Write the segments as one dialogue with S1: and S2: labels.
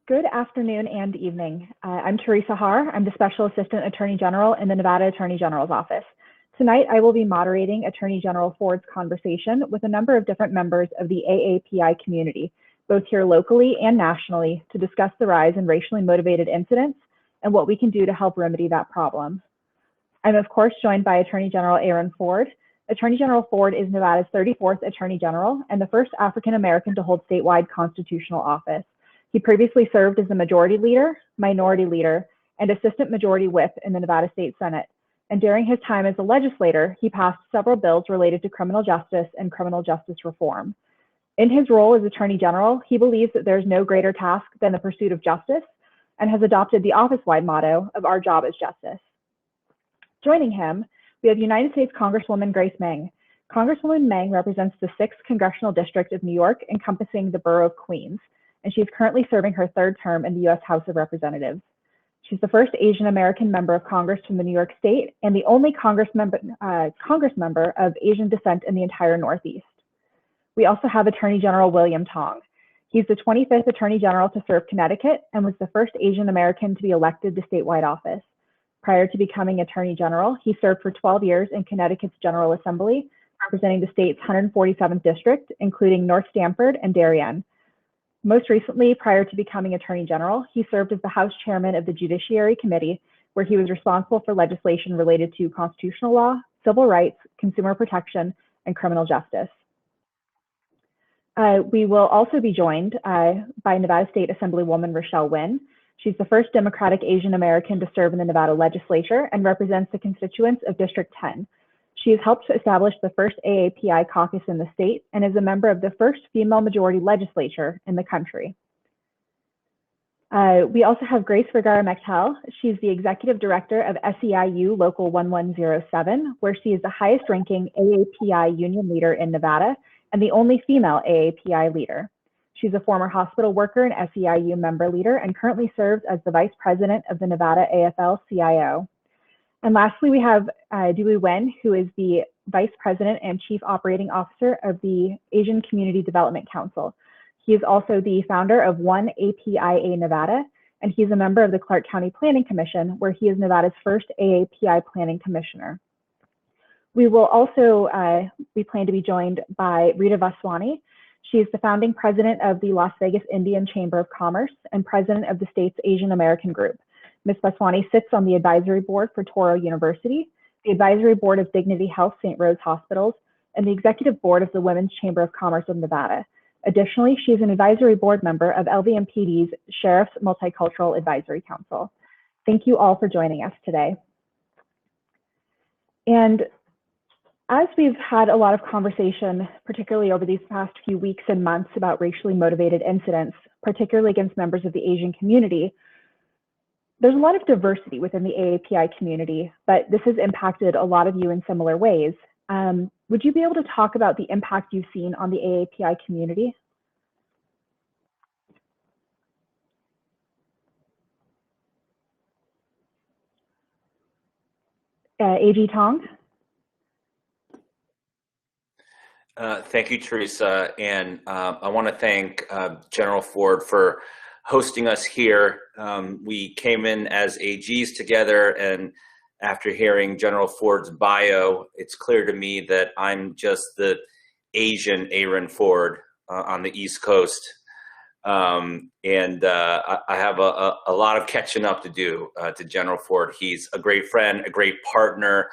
S1: Good afternoon and evening. I'm Teresa Haar. I'm the Special Assistant Attorney General in the Nevada Attorney General's office. Tonight, I will be moderating Attorney General Ford's conversation with a number of different members of the AAPI community, both here locally and nationally, to discuss the rise in racially motivated incidents and what we can do to help remedy that problem. I'm, of course, joined by Attorney General Aaron Ford. Attorney General Ford is Nevada's 34th Attorney General and the first African American to hold statewide constitutional office. He previously served as the Majority Leader, Minority Leader, and Assistant Majority Whip in the Nevada State Senate. And during his time as a legislator, he passed several bills related to criminal justice and criminal justice reform. In his role as Attorney General, he believes that there's no greater task than the pursuit of justice and has adopted the office-wide motto of "Our job is justice." Joining him, we have United States Congresswoman Grace Meng. Congresswoman Meng represents the 6th Congressional District of New York, encompassing the borough of Queens, and she's currently serving her 3rd term in the U.S. House of Representatives. She's the first Asian American member of Congress from the New York State and the only Congress member of Asian descent in the entire Northeast. We also have Attorney General William Tong. He's the 25th Attorney General to serve Connecticut and was the first Asian American to be elected to statewide office. Prior to becoming Attorney General, he served for 12 years in Connecticut's General Assembly, representing the state's 147th district, including North Stamford and Darien. Most recently, prior to becoming Attorney General, he served as the House Chairman of the Judiciary Committee, where he was responsible for legislation related to constitutional law, civil rights, consumer protection, and criminal justice. We will also be joined by Nevada State Assemblywoman Rochelle Wynn. She's the first Democratic Asian American to serve in the Nevada legislature and represents the constituents of District 10. She has helped to establish the first AAPI caucus in the state and is a member of the first female majority legislature in the country. We also have Grace Vergara-Mechtel. She's the Executive Director of SEIU Local 1107, where she is the highest ranking AAPI union leader in Nevada and the only female AAPI leader. She's a former hospital worker and SEIU member leader and currently serves as the Vice President of the Nevada AFL-CIO. And lastly, we have Dewey Wen, who is the Vice President and Chief Operating Officer of the Asian Community Development Council. He is also the founder of One APIA Nevada, and he's a member of the Clark County Planning Commission, where he is Nevada's first AAPI Planning Commissioner. We will also, we plan to be joined by Rita Vaswani. She is the founding president of the Las Vegas Indian Chamber of Commerce and president of the state's Asian American Group. Ms. Vaswani sits on the advisory board for Touro University, the advisory board of Dignity Health St. Rose Hospitals, and the executive board of the Women's Chamber of Commerce of Nevada. Additionally, she is an advisory board member of LVMPD's Sheriff's Multicultural Advisory Council. Thank you all for joining us today. And as we've had a lot of conversation, particularly over these past few weeks and months, about racially motivated incidents, particularly against members of the Asian community, there's a lot of diversity within the AAPI community, but this has impacted a lot of you in similar ways. Would you be able to talk about the impact you've seen on the AAPI community? AG Tong?
S2: Thank you, Teresa. And I want to thank General Ford for hosting us here. We came in as AGs together, and after hearing General Ford's bio, it's clear to me that I'm just the Asian Aaron Ford on the East Coast. I have a lot of catching up to do to General Ford. He's a great friend, a great partner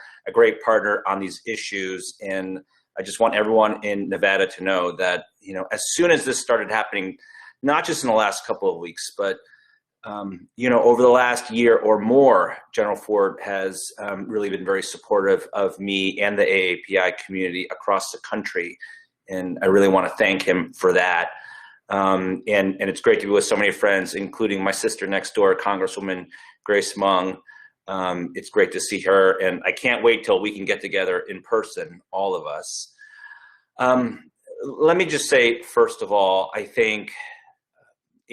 S2: on these issues. And I just want everyone in Nevada to know that, you know, as soon as this started happening, not just in the last couple of weeks, but, you know, over the last year or more, General Ford has really been very supportive of me and the AAPI community across the country. And I really want to thank him for that. And it's great to be with so many friends, including my sister next door, Congresswoman Grace Meng. It's great to see her, and I can't wait till we can get together in person, all of us. Let me just say, first of all, I think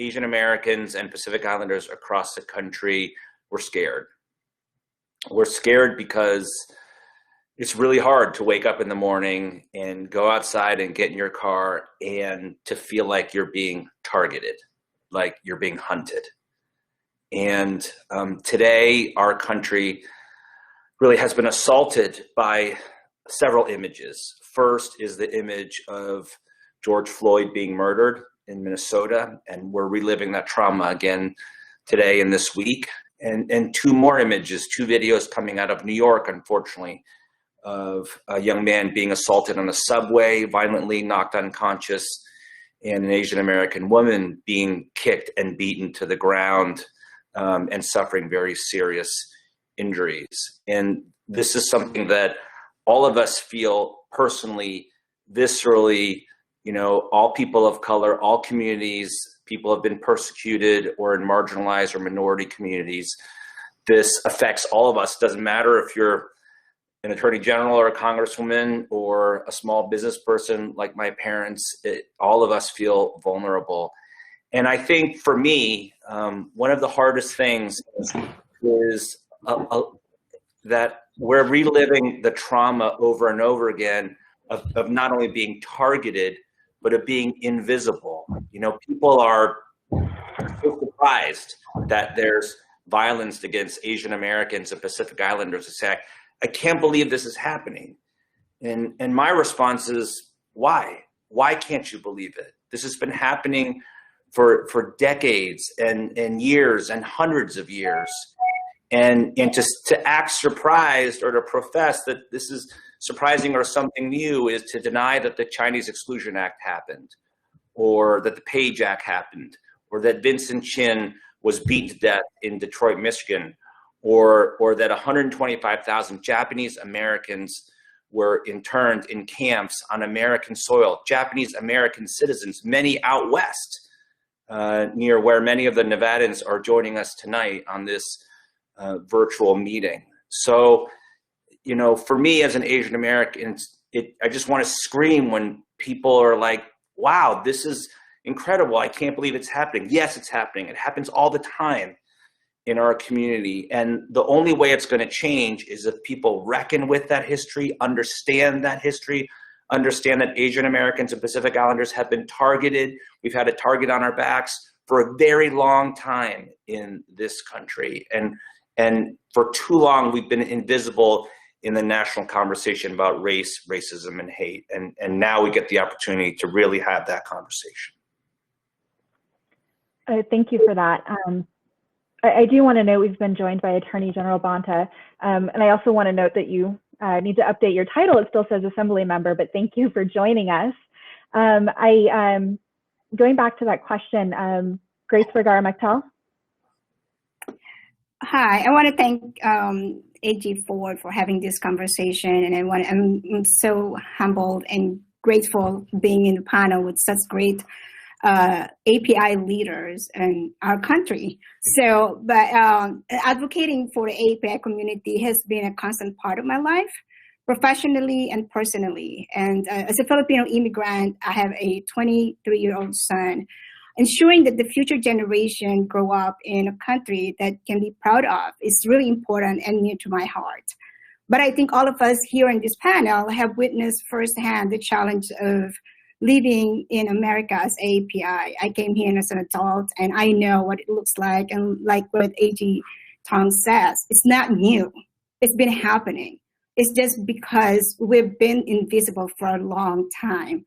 S2: Asian Americans and Pacific Islanders across the country were scared. We're scared because it's really hard to wake up in the morning and go outside and get in your car and to feel like you're being targeted. like you're being hunted. And today, our country really has been assaulted by several images. First is the image of George Floyd being murdered in Minnesota, and we're reliving that trauma again today and this week. And two more images, two videos coming out of New York, unfortunately, of a young man being assaulted on a subway, violently knocked unconscious, and an Asian American woman being kicked and beaten to the ground and suffering very serious injuries. And this is something that all of us feel personally, viscerally. You know, all people of color, all communities, people have been persecuted or in marginalized or minority communities. This affects all of us. Doesn't matter if you're an attorney general or a congresswoman or a small business person like my parents. All of us feel vulnerable. And I think for me, one of the hardest things is that we're reliving the trauma over and over again of not only being targeted, but of being invisible. You know, people are so surprised that there's violence against Asian Americans and Pacific Islanders. They say, I can't believe this is happening. And my response is, why? Why can't you believe it? This has been happening for decades and years and hundreds of years. And to act surprised or to profess that this is surprising or something new is to deny that the Chinese Exclusion Act happened, or that the Page Act happened, or that Vincent Chin was beaten to death in Detroit, Michigan, or that 125,000 Japanese Americans were interned in camps on American soil, Japanese American citizens, many out west, near where many of the Nevadans are joining us tonight on this virtual meeting. So, you know, for me as an Asian American, I just want to scream when people are like, wow, this is incredible. I can't believe it's happening. Yes, it's happening. It happens all the time in our community. And the only way it's going to change is if people reckon with that history, understand that history, understand that Asian Americans and Pacific Islanders have been targeted. We've had a target on our backs for a very long time in this country. And for too long, we've been invisible in the national conversation about race, racism, and hate. And now we get the opportunity to really have that conversation.
S1: Thank you for that. I do want to note we've been joined by Attorney General Bonta, and I also want to note that you need to update your title. It still says Assembly Member, but thank you for joining us. Going back to that question, Grace Vergara-Machtel.
S3: Hi, I want to thank AG Ford for having this conversation, and I'm so humbled and grateful being in the panel with such great API leaders in our country. So, but advocating for the API community has been a constant part of my life, professionally and personally. And as a Filipino immigrant, I have a 23-year-old son. Ensuring that the future generation grow up in a country that can be proud of is really important and near to my heart. But I think all of us here in this panel have witnessed firsthand the challenge of living in America as API. I came here as an adult, and I know what it looks like. And like what AG Tong says, it's not new. It's been happening. It's just because we've been invisible for a long time.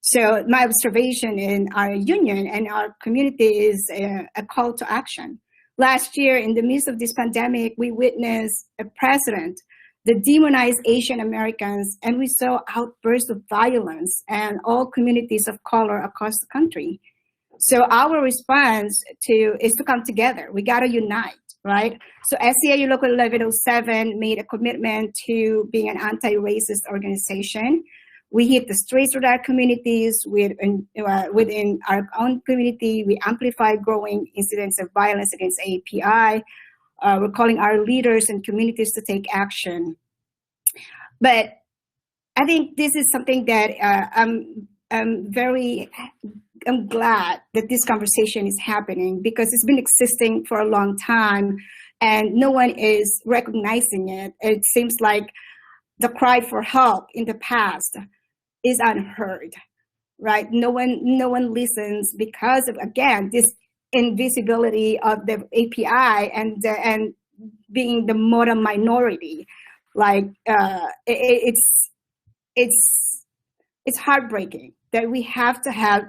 S3: So my observation in our union and our community is a call to action. Last year, in the midst of this pandemic, we witnessed a president that demonized Asian Americans, and we saw outbursts of violence and all communities of color across the country. So our response is to come together. We got to unite, right? So SCIU Local 1107 made a commitment to being an anti-racist organization. We hit the streets with our communities, within our own community. We amplify growing incidents of violence against API. We're calling our leaders and communities to take action. But I think this is something that I'm glad that this conversation is happening, because it's been existing for a long time and no one is recognizing it. It seems like the cry for help in the past is unheard, right? No one listens because of, again, this invisibility of the API and being the modern minority. Like it's heartbreaking that we have to have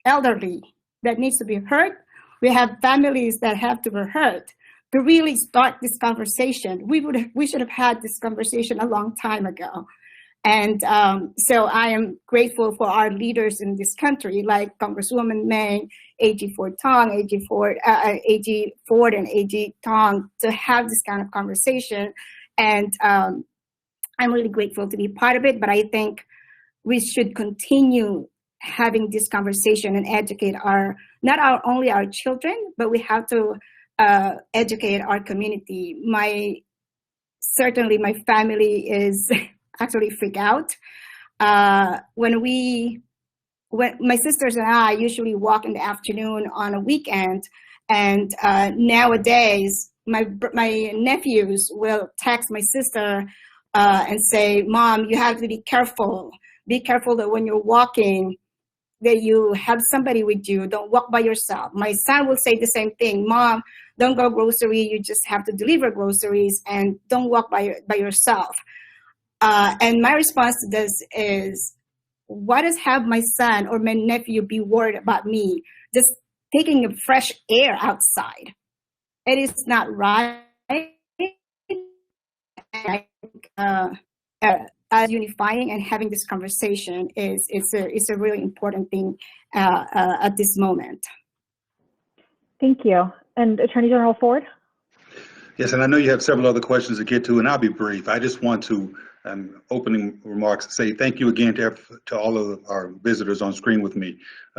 S3: elderly that needs to be heard. We have families that have to be heard. To really start this conversation, we should have had this conversation a long time ago. And so I am grateful for our leaders in this country, like Congresswoman Meng, AG Ford Tong, AG Ford, and AG Tong, to have this kind of conversation. And I'm really grateful to be part of it. But I think we should continue having this conversation and educate only our children, but we have to educate our community. Certainly my family is actually freak out when my sisters and I usually walk in the afternoon on a weekend, and nowadays my nephews will text my sister and say, "Mom, you have to be careful. Be careful that when you're walking, that you have somebody with you. Don't walk by yourself." My son will say the same thing. "Mom, don't go grocery. You just have to deliver groceries, and don't walk by yourself." And my response to this is, why does have my son or my nephew be worried about me just taking a fresh air outside? It is not right. As unifying and having this conversation it's a really important thing at this moment.
S1: Thank you. And Attorney General Ford?
S4: Yes, and I know you have several other questions to get to, and I'll be brief. I just want to, opening remarks, say thank you again to all of our visitors on screen with me.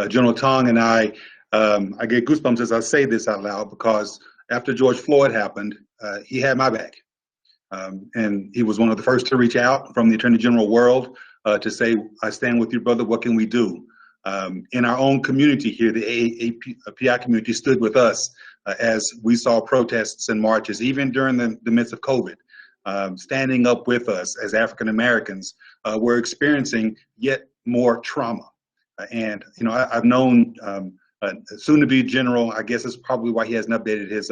S4: General Tong and I get goosebumps as I say this out loud, because after George Floyd happened, he had my back. And he was one of the first to reach out from the Attorney General world to say, "I stand with you, brother. What can we do?" In our own community here, the AAPI community stood with us as we saw protests and marches, even during the midst of COVID, standing up with us as African Americans were experiencing yet more trauma. And I've known soon-to-be General, I guess it's probably why he hasn't updated his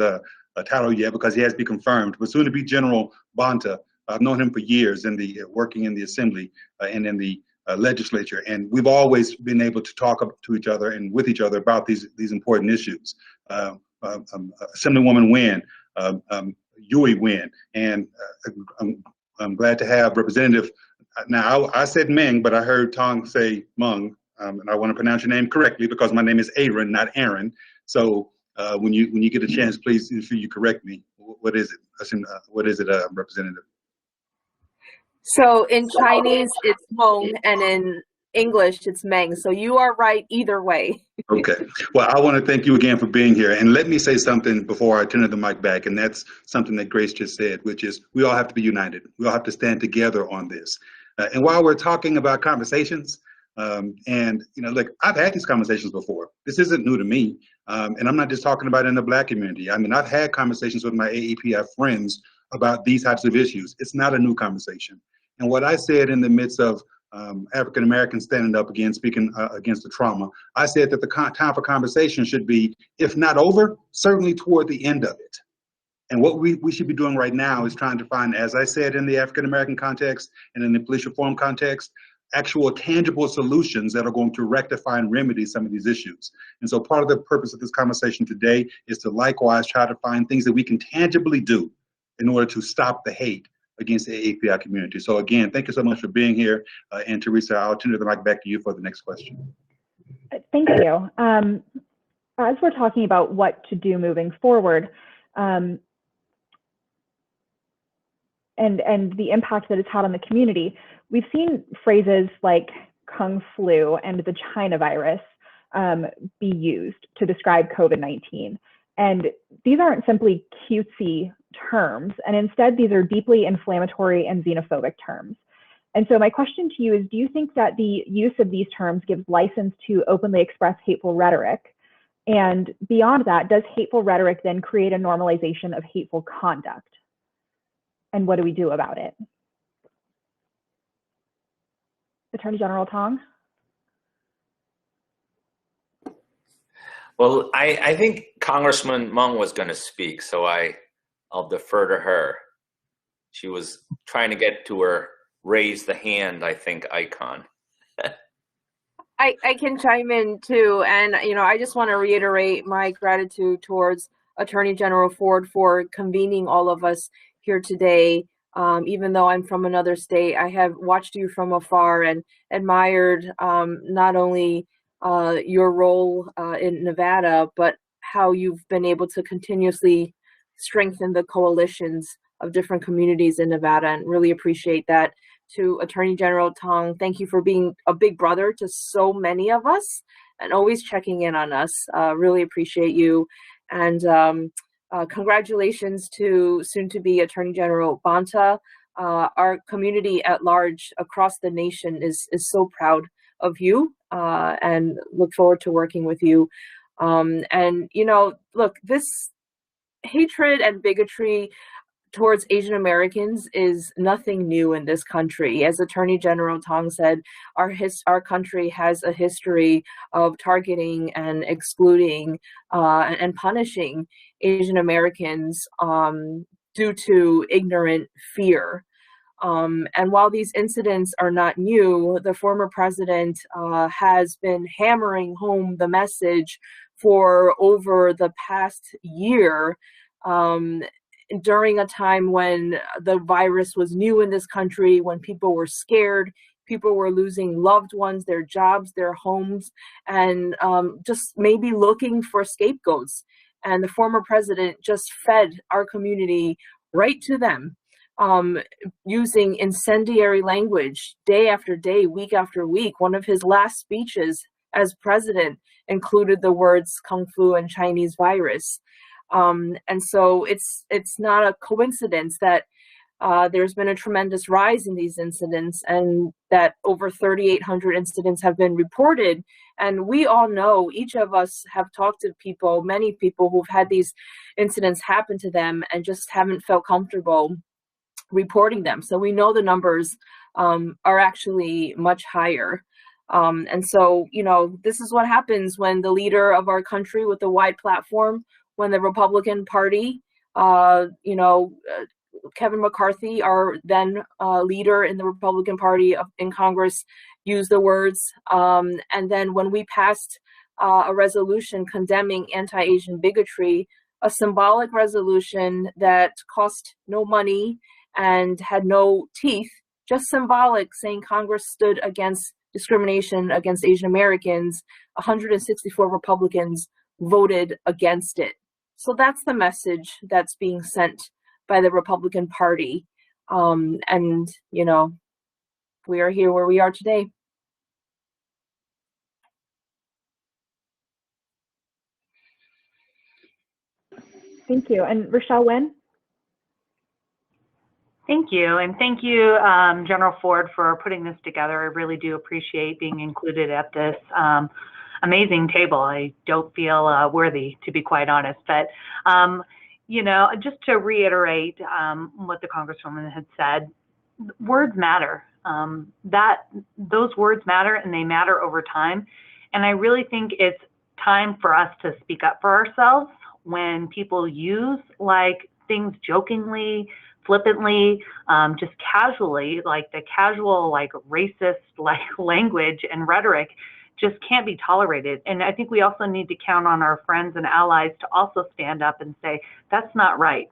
S4: title yet, because he has to be confirmed, but soon-to-be General Bonta. I've known him for years working in the Assembly and in the legislature, and we've always been able to talk to each other and with each other about these important issues. Assemblywoman Nguyen, Yui Nguyen, and I'm glad to have Representative. Now I said Meng, but I heard Tong say Meng, and I want to pronounce your name correctly because my name is Aaron, not Aaron. So when you get a chance, please ensure you correct me. What is it? What is it, Representative?
S5: So in Chinese, it's Hong, and in English, it's Meng. So you are right either way.
S4: Okay. Well, I want to thank you again for being here. And let me say something before I turn the mic back. And that's something that Grace just said, which is we all have to be united. We all have to stand together on this. And while we're talking about conversations, look, I've had these conversations before. This isn't new to me. And I'm not just talking about in the Black community. I mean, I've had conversations with my AAPI friends about these types of issues. It's not a new conversation. And what I said in the midst of African Americans standing up again, speaking against the trauma, I said that the time for conversation should be, if not over, certainly toward the end of it. And what we should be doing right now is trying to find, as I said, in the African American context and in the police reform context, actual tangible solutions that are going to rectify and remedy some of these issues. And so part of the purpose of this conversation today is to likewise try to find things that we can tangibly do in order to stop the hate against the AAPI community. So again, thank you so much for being here. And Teresa, I'll turn the mic back to you for the next question.
S1: Thank you. As we're talking about what to do moving forward, and the impact that it's had on the community, we've seen phrases like Kung Flu and the China virus be used to describe COVID-19. And these aren't simply cutesy terms, and instead these are deeply inflammatory and xenophobic terms. And so my question to you is, do you think that the use of these terms gives license to openly express hateful rhetoric? And beyond that, does hateful rhetoric then create a normalization of hateful conduct? And what do we do about it? Attorney General Tong?
S2: Well, I think Congressman Meng was going to speak, so I'll defer to her. She was trying to get to her raise the hand, I think, icon.
S5: I can chime in too, and I just want to reiterate my gratitude towards Attorney General Ford for convening all of us here today. Even though I'm from another state, I have watched you from afar and admired not only your role in Nevada, but how you've been able to continuously strengthen the coalitions of different communities in Nevada, and really appreciate that. To Attorney General Tong, thank you for being a big brother to so many of us and always checking in on us. Really appreciate you. And congratulations to soon-to-be Attorney General Bonta. Our community at large across the nation is so proud of you and look forward to working with you. And, look, this hatred and bigotry towards Asian Americans is nothing new in this country. As Attorney General Tong said, our country has a history of targeting and excluding and punishing Asian Americans due to ignorant fear. And while these incidents are not new, the former president has been hammering home the message for over the past year, during a time when the virus was new in this country, when people were scared, people were losing loved ones, their jobs, their homes, and just maybe looking for scapegoats. And the former president just fed our community right to them, using incendiary language day after day, week after week. One of his last speeches as president included the words Kung Flu and Chinese virus. And so it's not a coincidence that there's been a tremendous rise in these incidents, and that over 3,800 incidents have been reported. And we all know, each of us have talked to people, many people who've had these incidents happen to them and just haven't felt comfortable reporting them. So we know the numbers are actually much higher. And so, this is what happens when the leader of our country with a wide platform, when the Republican Party, Kevin McCarthy, our then leader in the Republican Party in Congress, used the words. And then when we passed a resolution condemning anti-Asian bigotry, a symbolic resolution that cost no money and had no teeth, just symbolic, saying Congress stood against discrimination against Asian Americans, 164 Republicans voted against it. So that's the message that's being sent by the Republican Party. And, we are here where we are today.
S1: Thank you. And Rochelle Wynn?
S6: Thank you. And thank you, General Ford, for putting this together. I really do appreciate being included at this amazing table. I don't feel worthy, to be quite honest. But, just to reiterate what the Congresswoman had said, words matter. Those words matter, and they matter over time. And I really think it's time for us to speak up for ourselves when people use things jokingly, flippantly, just casually, the casual, racist, language and rhetoric just can't be tolerated. And I think we also need to count on our friends and allies to also stand up and say, that's not right.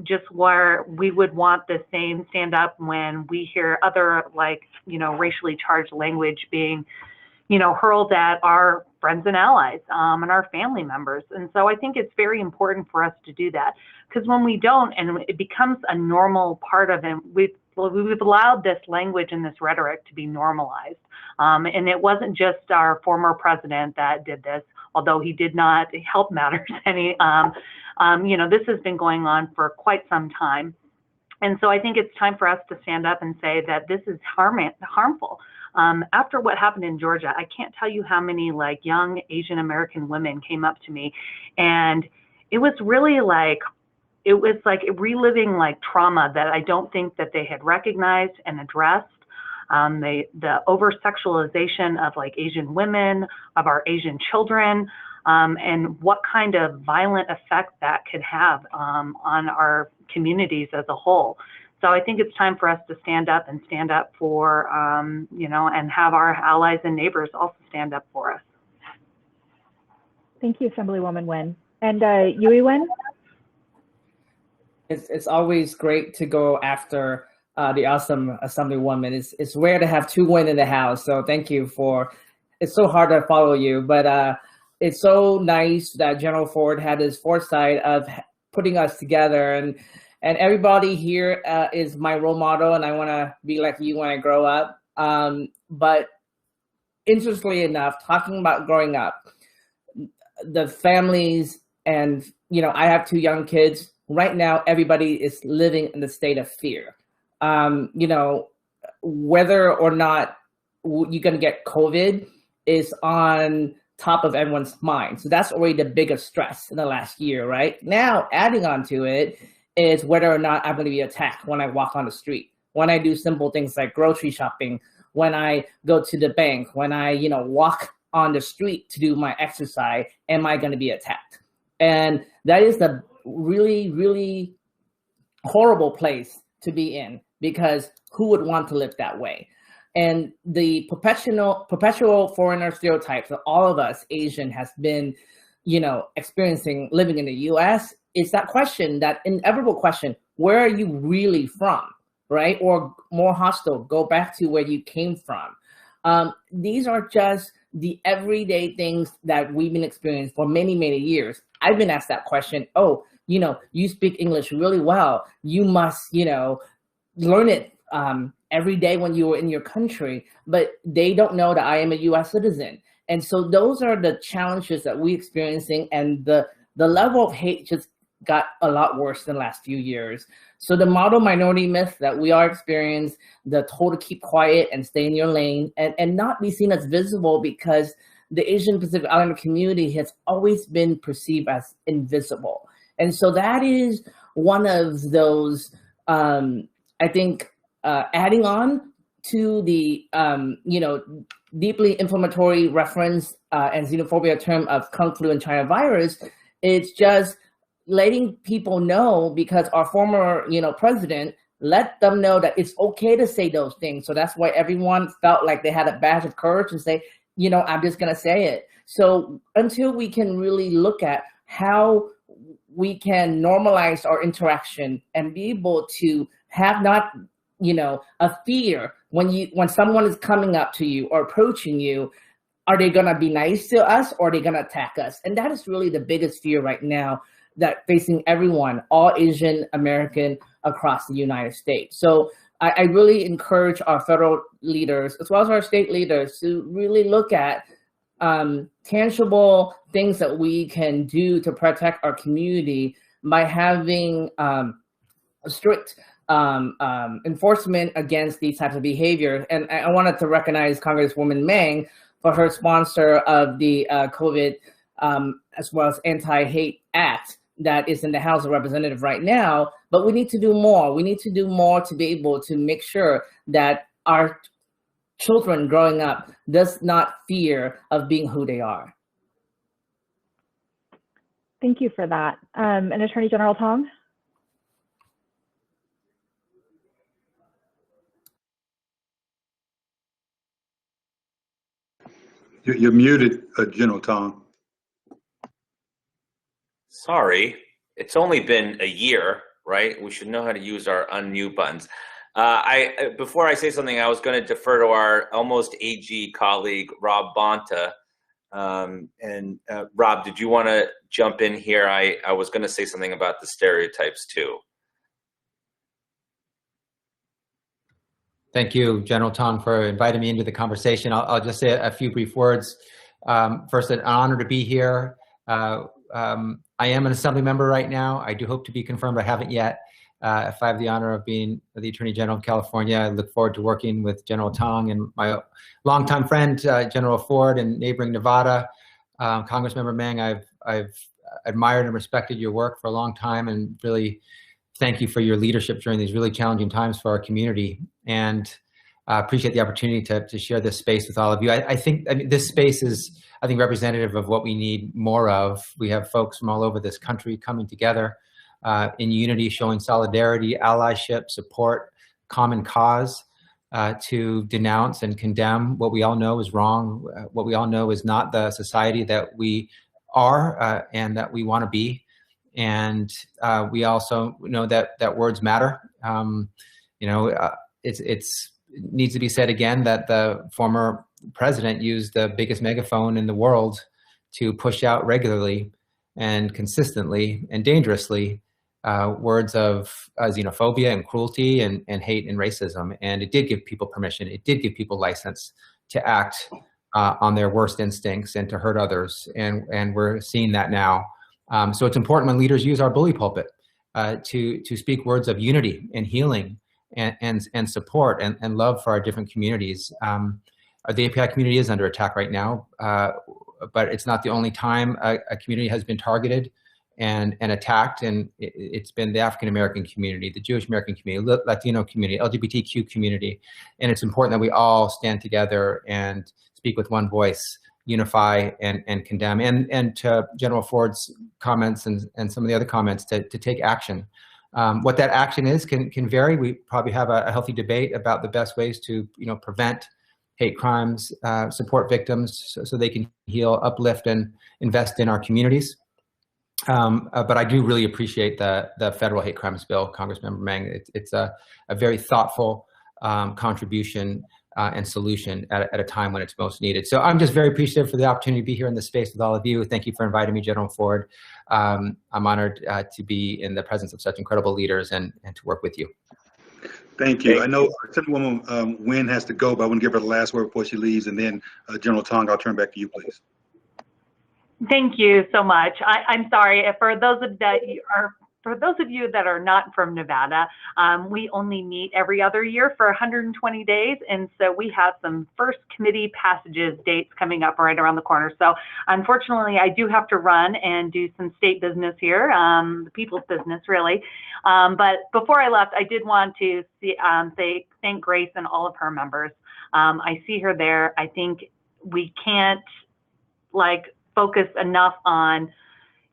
S6: Just where we would want the same stand up when we hear other, racially charged language being, hurled at our friends and allies and our family members. And so I think it's very important for us to do that, because when we don't, and it becomes a normal part of it, we've allowed this language and this rhetoric to be normalized. And it wasn't just our former president that did this, although he did not help matters any. This has been going on for quite some time. And so I think it's time for us to stand up and say that this is harmful. After what happened in Georgia, I can't tell you how many young Asian American women came up to me, and it was really reliving trauma that I don't think that they had recognized and addressed. The over-sexualization of like Asian women, of our Asian children, and what kind of violent effect that could have on our communities as a whole. So I think it's time for us to stand up for, and have our allies and neighbors also stand up for us.
S1: Thank you, Assemblywoman Nguyen. And Yui Nguyen?
S7: It's always great to go after the awesome Assemblywoman. It's rare to have two Nguyen in the house, so thank you for. It's so hard to follow you, but it's so nice that General Ford had his foresight of putting us together, and everybody here is my role model, and I want to be like you when I grow up. But interestingly enough, talking about growing up, the families, and I have two young kids. Right now, everybody is living in the state of fear. Whether or not you're going to get COVID is on top of everyone's mind. So that's already the biggest stress in the last year, right? Now, adding on to it is whether or not I'm going to be attacked when I walk on the street, when I do simple things like grocery shopping, when I go to the bank, when I, walk on the street to do my exercise, am I going to be attacked? And that is the really, really horrible place to be in, because who would want to live that way? And the perpetual foreigner stereotypes that all of us Asian has been, experiencing living in the US, is that question, that inevitable question, where are you really from, right? Or more hostile, go back to where you came from. These are just the everyday things that we've been experiencing for many, many years. I've been asked that question, oh, you speak English really well. You must, learn it every day when you were in your country, but they don't know that I am a US citizen. And so those are the challenges that we're experiencing, and the level of hate just got a lot worse in the last few years. So the model minority myth that we are experiencing, the total keep quiet and stay in your lane and not be seen as visible, because the Asian Pacific Islander community has always been perceived as invisible. And so that is one of those, I think, adding on to the, deeply inflammatory reference and xenophobia term of Kung Flu and China virus, it's just letting people know, because our former, president let them know that it's okay to say those things. So that's why everyone felt like they had a badge of courage to say, I'm just going to say it. So until we can really look at how we can normalize our interaction and be able to have not, a fear when someone is coming up to you or approaching you, are they going to be nice to us, or are they going to attack us? And that is really the biggest fear right now that facing everyone, all Asian American across the United States. So I really encourage our federal leaders, as well as our state leaders, to really look at tangible things that we can do to protect our community by having strict enforcement against these types of behavior. And I wanted to recognize Congresswoman Meng for her sponsor of the COVID as well as Anti-Hate Act that is in the House of Representatives right now. But we need to do more. We need to do more to be able to make sure that our children growing up does not fear of being who they are.
S1: Thank you for that. And Attorney General Tong?
S4: You're muted, General Tong.
S2: Sorry, it's only been a year, right? We should know how to use our unmute buttons. Before I say something, I was going to defer to our almost AG colleague, Rob Bonta. Rob, did you want to jump in here? I was going to say something about the stereotypes too.
S8: Thank you, General Tong, for inviting me into the conversation. I'll just say a few brief words. First, an honor to be here. I am an Assembly member right now. I do hope to be confirmed. I haven't yet. If I have the honor of being the Attorney General of California, I look forward to working with General Tong and my longtime friend, General Ford, in neighboring Nevada. Congressmember Meng, I've admired and respected your work for a long time, and really thank you for your leadership during these really challenging times for our community. And appreciate the opportunity to share this space with all of you. I mean, this space is, I think, representative of what we need more of. We have folks from all over this country coming together in unity, showing solidarity, allyship, support, common cause, to denounce and condemn what we all know is wrong, what we all know is not the society that we are and that we want to be. And we also know that words matter. It needs to be said again that the former president used the biggest megaphone in the world to push out regularly and consistently and dangerously words of xenophobia and cruelty and hate and racism. And it did give people permission. It did give people license to act on their worst instincts and to hurt others. And we're seeing that now. So it's important when leaders use our bully pulpit to speak words of unity and healing and support and love for our different communities. The API community is under attack right now, but it's not the only time a community has been targeted and attacked, and it's been the African American community, the Jewish American community, Latino community, LGBTQ community, and it's important that we all stand together and speak with one voice, unify and condemn, and to General Ford's comments and some of the other comments to take action. What that action is can vary. We probably have a healthy debate about the best ways to prevent hate crimes, support victims so they can heal, uplift, and invest in our communities. But I do really appreciate the federal hate crimes bill, Congressmember Meng. It's a very thoughtful contribution and solution at a time when it's most needed. So I'm just very appreciative for the opportunity to be here in this space with all of you. Thank you for inviting me, General Ford. I'm honored to be in the presence of such incredible leaders and to work with you.
S4: Thank you. I know Assemblywoman Nguyen has to go, but I want to give her the last word before she leaves, and then General Tong, I'll turn back to you, please.
S6: Thank you so much. I'm sorry for those of you that are not from Nevada. We only meet every other year for 120 days, and so we have some first committee passages dates coming up right around the corner. So unfortunately, I do have to run and do some state business here, the people's business, really. But before I left, I did want to say thank Grace and all of her members. I see her there. I think we can't focus enough on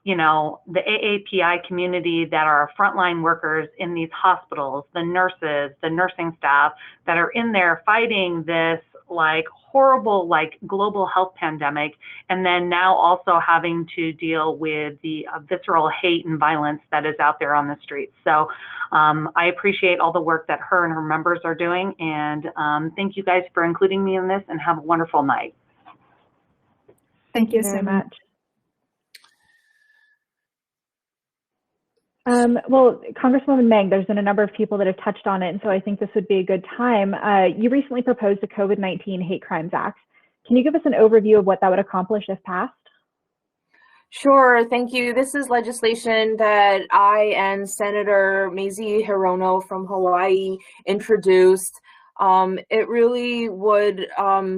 S6: the AAPI community that are frontline workers in these hospitals, the nurses, the nursing staff that are in there fighting this horrible global health pandemic, and then now also having to deal with the visceral hate and violence that is out there on the streets. So I appreciate all the work that her and her members are doing, and thank you guys for including me in this, and have a wonderful night.
S3: Thank you so much.
S1: Well, Congresswoman Meng, there's been a number of people that have touched on it, and so I think this would be a good time. You recently proposed a COVID-19 Hate Crimes Act. Can you give us an overview of what that would accomplish if passed?
S5: Sure, thank you. This is legislation that I and Senator Mazie Hirono from Hawaii introduced. It really would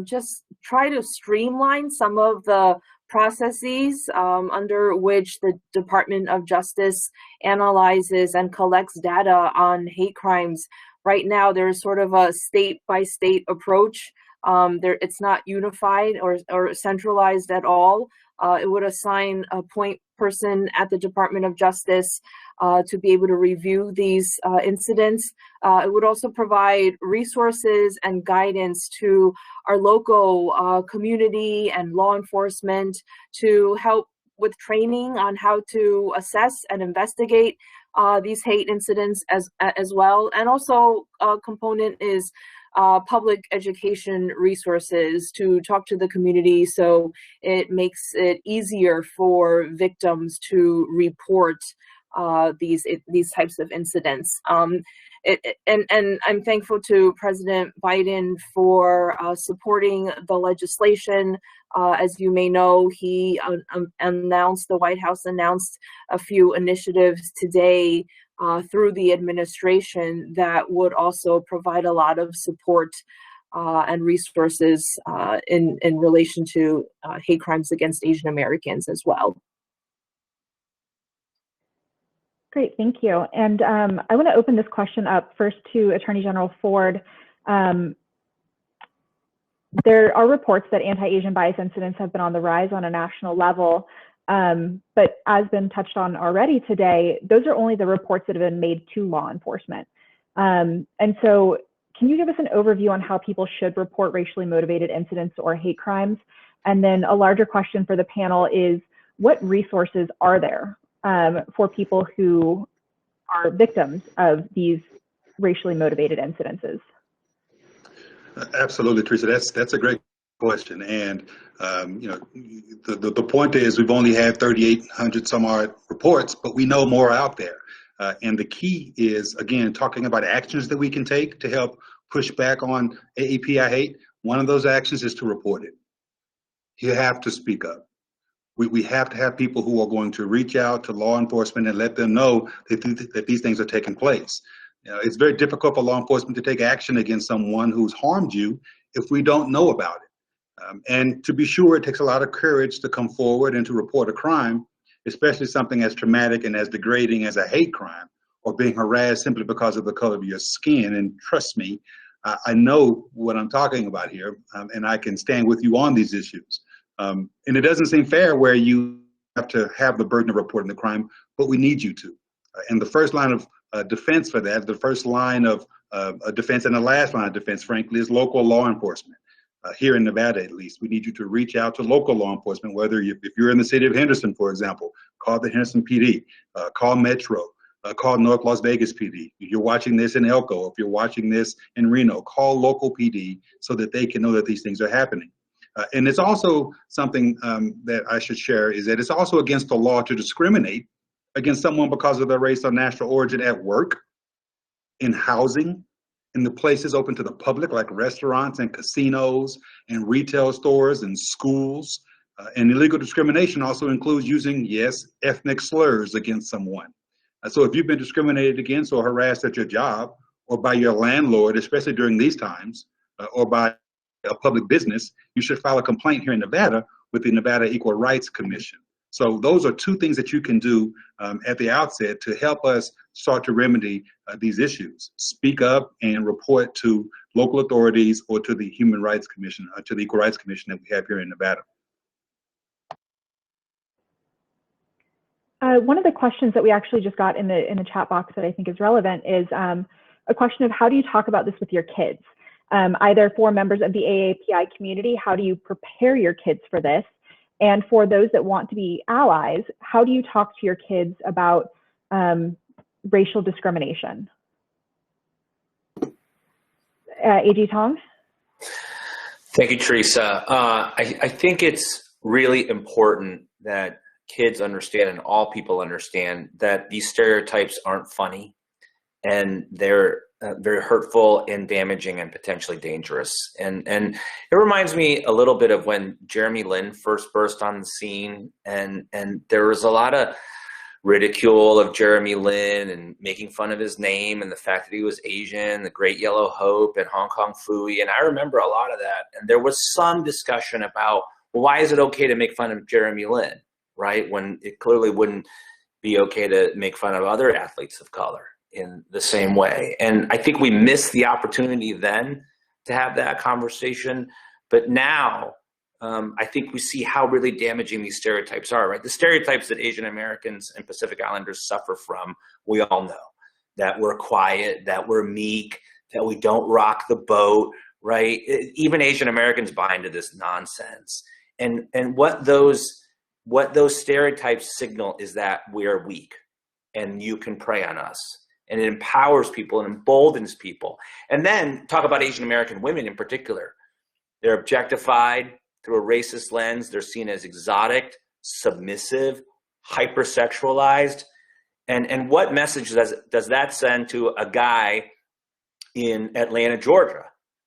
S5: just try to streamline some of the processes under which the Department of Justice analyzes and collects data on hate crimes. Right now, there's sort of a state-by-state approach. It's not unified or centralized at all. It would assign a point person at the Department of Justice to be able to review these incidents. It would also provide resources and guidance to our local community and law enforcement to help with training on how to assess and investigate these hate incidents as well. And also a component is public education resources to talk to the community, so it makes it easier for victims to report these types of incidents. And I'm thankful to President Biden for supporting the legislation. As you may know, he the White House announced a few initiatives today through the administration that would also provide a lot of support and resources in relation to hate crimes against Asian Americans as well.
S1: Great, thank you. And I want to open this question up first to Attorney General Ford. There are reports that anti-Asian bias incidents have been on the rise on a national level, but as been touched on already today, those are only the reports that have been made to law enforcement. And so can you give us an overview on how people should report racially motivated incidents or hate crimes? And then a larger question for the panel is, what resources are there for people who are victims of these racially motivated incidences?
S4: Absolutely, Teresa. That's a great question. And you know, the point is we've only had 3,800 some odd reports, but we know more out there. And the key is, again, talking about actions that we can take to help push back on AAPI hate. One of those actions is to report it. You have to speak up. We have to have people who are going to reach out to law enforcement and let them know that these things are taking place. You know, it's very difficult for law enforcement to take action against someone who's harmed you if we don't know about it. And to be sure, it takes a lot of courage to come forward and to report a crime, especially something as traumatic and as degrading as a hate crime or being harassed simply because of the color of your skin. And trust me, I know what I'm talking about here, and I can stand with you on these issues. And it doesn't seem fair where you have to have the burden of reporting the crime, but we need you to. And the first line of defense for that, the first line of defense and the last line of defense, frankly, is local law enforcement. Here in Nevada, at least, we need you to reach out to local law enforcement, whether if you're in the city of Henderson, for example, call the Henderson PD, call Metro, call North Las Vegas PD. If you're watching this in Elko, if you're watching this in Reno, call local PD so that they can know that these things are happening. And it's also something that I should share is that it's also against the law to discriminate against someone because of their race or national origin at work, in housing, in the places open to the public like restaurants and casinos and retail stores and schools. And illegal discrimination also includes using, yes, ethnic slurs against someone. So if you've been discriminated against or harassed at your job or by your landlord, especially during these times, or by a public business, you should file a complaint here in Nevada with the Nevada Equal Rights Commission. So those are two things that you can do at the outset to help us start to remedy these issues. Speak up and report to local authorities or to the Human Rights Commission, to the Equal Rights Commission that we have here in Nevada.
S1: One of the questions that we actually just got in the chat box that I think is relevant is a question of how do you talk about this with your kids? Either for members of the AAPI community, how do you prepare your kids for this? And for those that want to be allies, how do you talk to your kids about racial discrimination? AG Tong?
S2: Thank you, Teresa. I think it's really important that kids understand and all people understand that these stereotypes aren't funny and they're very hurtful and damaging and potentially dangerous. And it reminds me a little bit of when Jeremy Lin first burst on the scene, and there was a lot of ridicule of Jeremy Lin and making fun of his name and the fact that he was Asian, the Great Yellow Hope and Hong Kong Phooey. And I remember a lot of that. And there was some discussion about, well, why is it okay to make fun of Jeremy Lin, right? When it clearly wouldn't be okay to make fun of other athletes of color in the same way. And I think we missed the opportunity then to have that conversation. But now I think we see how really damaging these stereotypes are, right? The stereotypes that Asian Americans and Pacific Islanders suffer from, we all know. That we're quiet, that we're meek, that we don't rock the boat, right? Even Asian Americans buy into this nonsense. And what those stereotypes signal is that we are weak and you can prey on us. And it empowers people and emboldens people. And then talk about Asian American women in particular. They're objectified through a racist lens. They're seen as exotic, submissive, hypersexualized. And what message does that send to a guy in Atlanta, Georgia,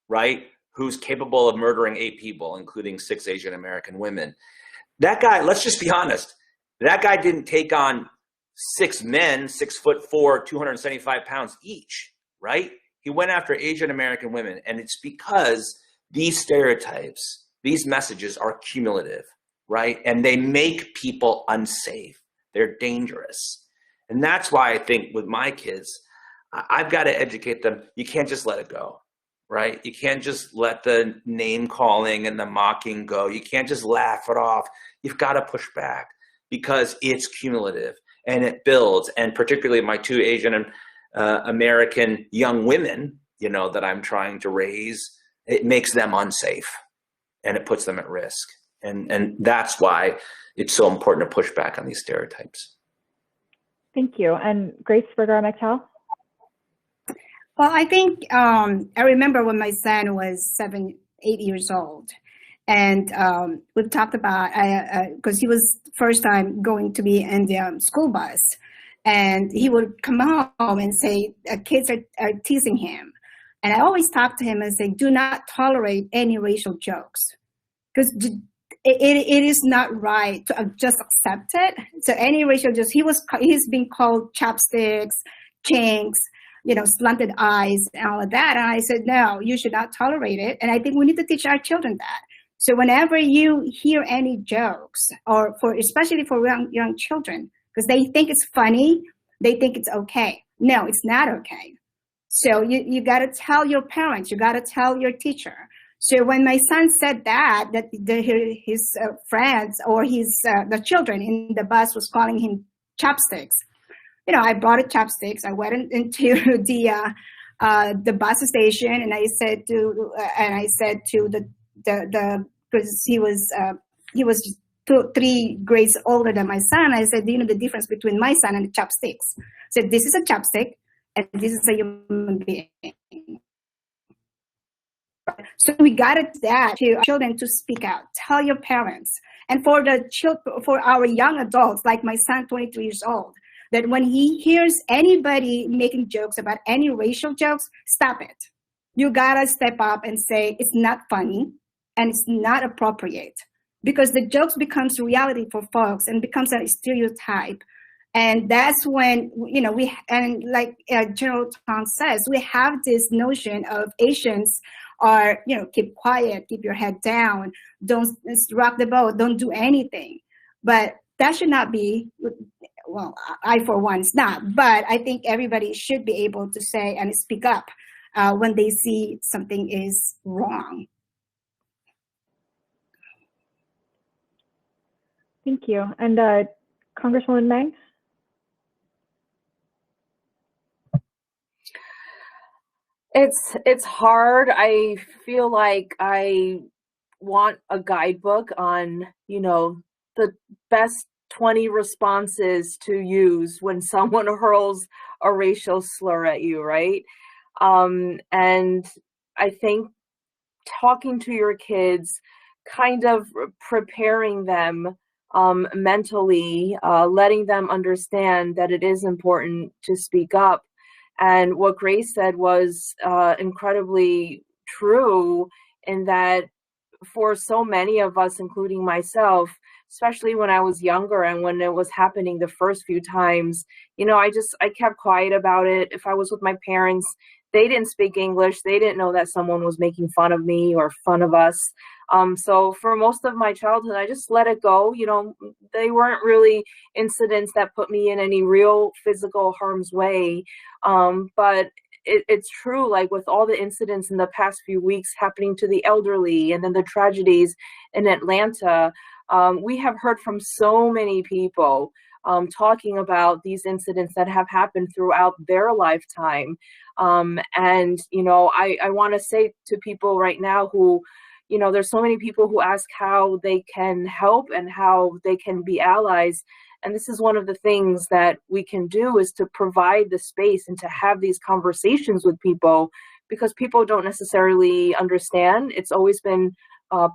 S2: right, who's capable of murdering 8 people, including 6 Asian American women? That guy, let's just be honest, that guy didn't take on 6 men, 6'4", 275 pounds each, right? He went after Asian American women. And it's because these stereotypes, these messages are cumulative, right? And they make people unsafe. They're dangerous. And that's why I think with my kids, I've got to educate them. You can't just let it go. right? You can't just let the name calling and the mocking go. You can't just laugh it off. You've got to push back because it's cumulative and it builds. And particularly my two Asian American young women, you know, that I'm trying to raise, it makes them unsafe and it puts them at risk. And that's why it's so important to push back on these stereotypes.
S1: Thank you. And Grace Vergara-McTell?
S3: Well, I think I remember when my son was 7, 8 years old, and we've talked about, because he was first time going to be in the school bus, and he would come home and say, kids are teasing him. And I always talk to him and say, do not tolerate any racial jokes, because it is not right to just accept it. So any racial jokes, he's being called chopsticks, chinks, you know, slanted eyes and all of that. And I said, no, you should not tolerate it. And I think we need to teach our children that. So whenever you hear any jokes, or especially for young children, because they think it's funny, they think it's okay. No, it's not okay. So you got to tell your parents, you got to tell your teacher. So when my son said that his friends or the children in the bus was calling him chopsticks, you know, I brought a chopsticks. I went into the bus station, and I said to the because he was 2-3 grades older than my son. I said, do you know the difference between my son and the chopsticks? I said, this is a chopstick and this is a human being. So we got that to our children to speak out. Tell your parents, and for our young adults, like my son, 23 years old, that when he hears anybody making jokes about any racial jokes, stop it. You gotta step up and say it's not funny and it's not appropriate, because the jokes becomes reality for folks and becomes a stereotype. And that's when, you know, like General Tong says, we have this notion of Asians are, you know, keep quiet, keep your head down, don't rock the boat, don't do anything. But that should not be, well, I for one, it's not, but I think everybody should be able to say and speak up when they see something is wrong.
S1: Thank you. And Congresswoman Meng?
S5: It's hard. I feel like I want a guidebook on, you know, the best 20 responses to use when someone hurls a racial slur at you, right? And I think talking to your kids, kind of preparing them mentally, letting them understand that it is important to speak up. And what Grace said was incredibly true, in that for so many of us, including myself, especially when I was younger and when it was happening the first few times, you know, I kept quiet about it. If I was with my parents, they didn't speak English. They didn't know that someone was making fun of me or fun of us. So for most of my childhood, I just let it go. You know, they weren't really incidents that put me in any real physical harm's way. But it's true, like with all the incidents in the past few weeks happening to the elderly, and then the tragedies in Atlanta, we have heard from so many people talking about these incidents that have happened throughout their lifetime. And, you know, I want to say to people right now who, you know, there's so many people who ask how they can help and how they can be allies. And this is one of the things that we can do, is to provide the space and to have these conversations with people, because people don't necessarily understand. It's always been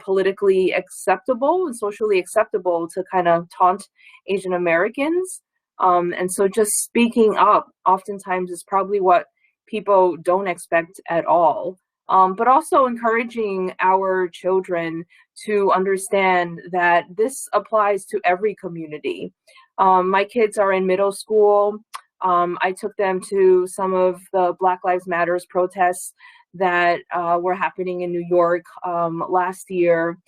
S5: politically acceptable and socially acceptable to kind of taunt Asian Americans. And so just speaking up oftentimes is probably what people don't expect at all. But also encouraging our children to understand that this applies to every community. My kids are in middle school. I took them to some of the Black Lives Matters protests that were happening in New York last year.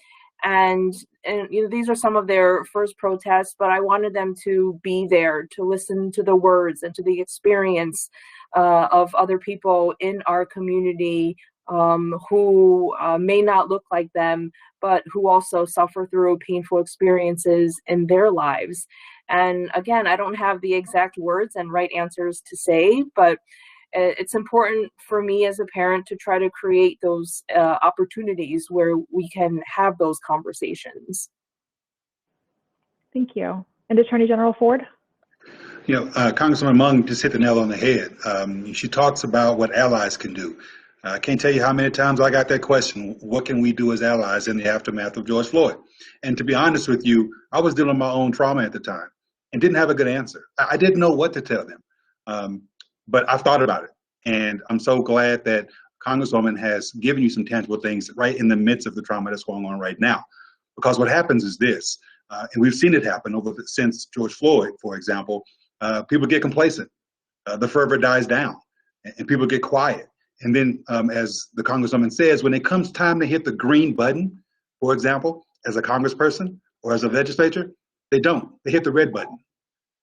S5: And you know, these are some of their first protests, but I wanted them to be there to listen to the words and to the experience of other people in our community who may not look like them, but who also suffer through painful experiences in their lives. And again, I don't have the exact words and right answers to say, but it's important for me as a parent to try to create those opportunities where we can have those conversations.
S1: Thank you. And Attorney General Ford?
S4: You know, Congresswoman Mung just hit the nail on the head. She talks about what allies can do. I can't tell you how many times I got that question, what can we do as allies in the aftermath of George Floyd? And to be honest with you, I was dealing with my own trauma at the time and didn't have a good answer. I didn't know what to tell them, but I've thought about it. And I'm so glad that Congresswoman has given you some tangible things right in the midst of the trauma that's going on right now. Because what happens is this, and we've seen it happen since George Floyd, for example, people get complacent, the fervor dies down, and people get quiet. And then, as the Congresswoman says, when it comes time to hit the green button, for example, as a congressperson or as a legislature, they don't. They hit the red button.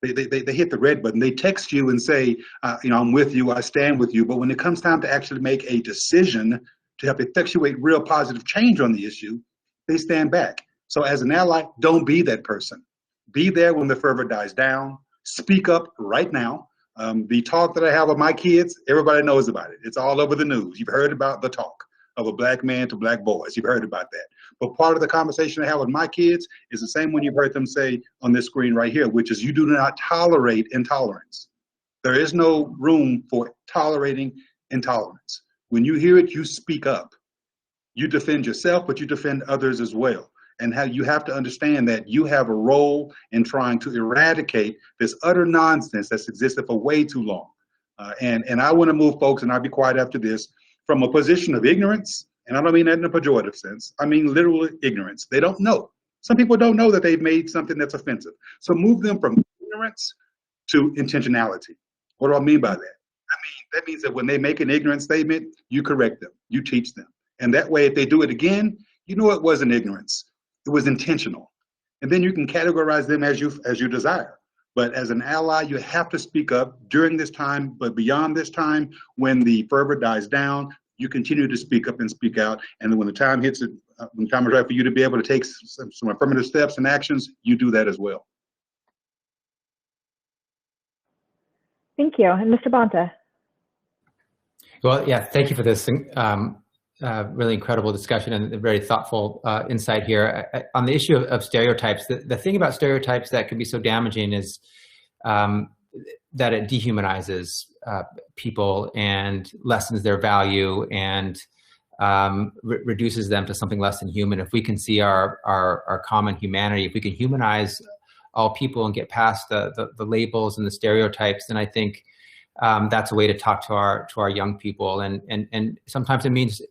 S4: They hit the red button. They text you and say, you know, I'm with you, I stand with you. But when it comes time to actually make a decision to help effectuate real positive change on the issue, they stand back. So as an ally, don't be that person. Be there when the fervor dies down. Speak up right now. The talk that I have with my kids, everybody knows about it. It's all over the news. You've heard about the talk of a black man to black boys. You've heard about that. But part of the conversation I have with my kids is the same one you've heard them say on this screen right here, which is you do not tolerate intolerance. There is no room for tolerating intolerance. When you hear it, you speak up. You defend yourself, but you defend others as well. And how you have to understand that you have a role in trying to eradicate this utter nonsense that's existed for way too long. And I want to move folks, and I'll be quiet after this, from a position of ignorance, and I don't mean that in a pejorative sense, I mean literal ignorance. They don't know. Some people don't know that they've made something that's offensive. So move them from ignorance to intentionality. What do I mean by that? I mean, that means that when they make an ignorant statement, you correct them, you teach them. And that way, if they do it again, you know it wasn't ignorance. It was intentional. And then you can categorize them as you desire. But as an ally, you have to speak up during this time, but beyond this time, when the fervor dies down, you continue to speak up and speak out. And then when the time hits it, when the time is right for you to be able to take some affirmative steps and actions, you do that as well.
S1: Thank you. And Mr. Bonta?
S8: Well, yeah, thank you for this really incredible discussion and a very thoughtful insight here. On the issue of stereotypes, the thing about stereotypes that can be so damaging is that it dehumanizes people and lessens their value and reduces them to something less than human. If we can see our common humanity, if we can humanize all people and get past the labels and the stereotypes, then I think that's a way to talk to our young people, and sometimes it means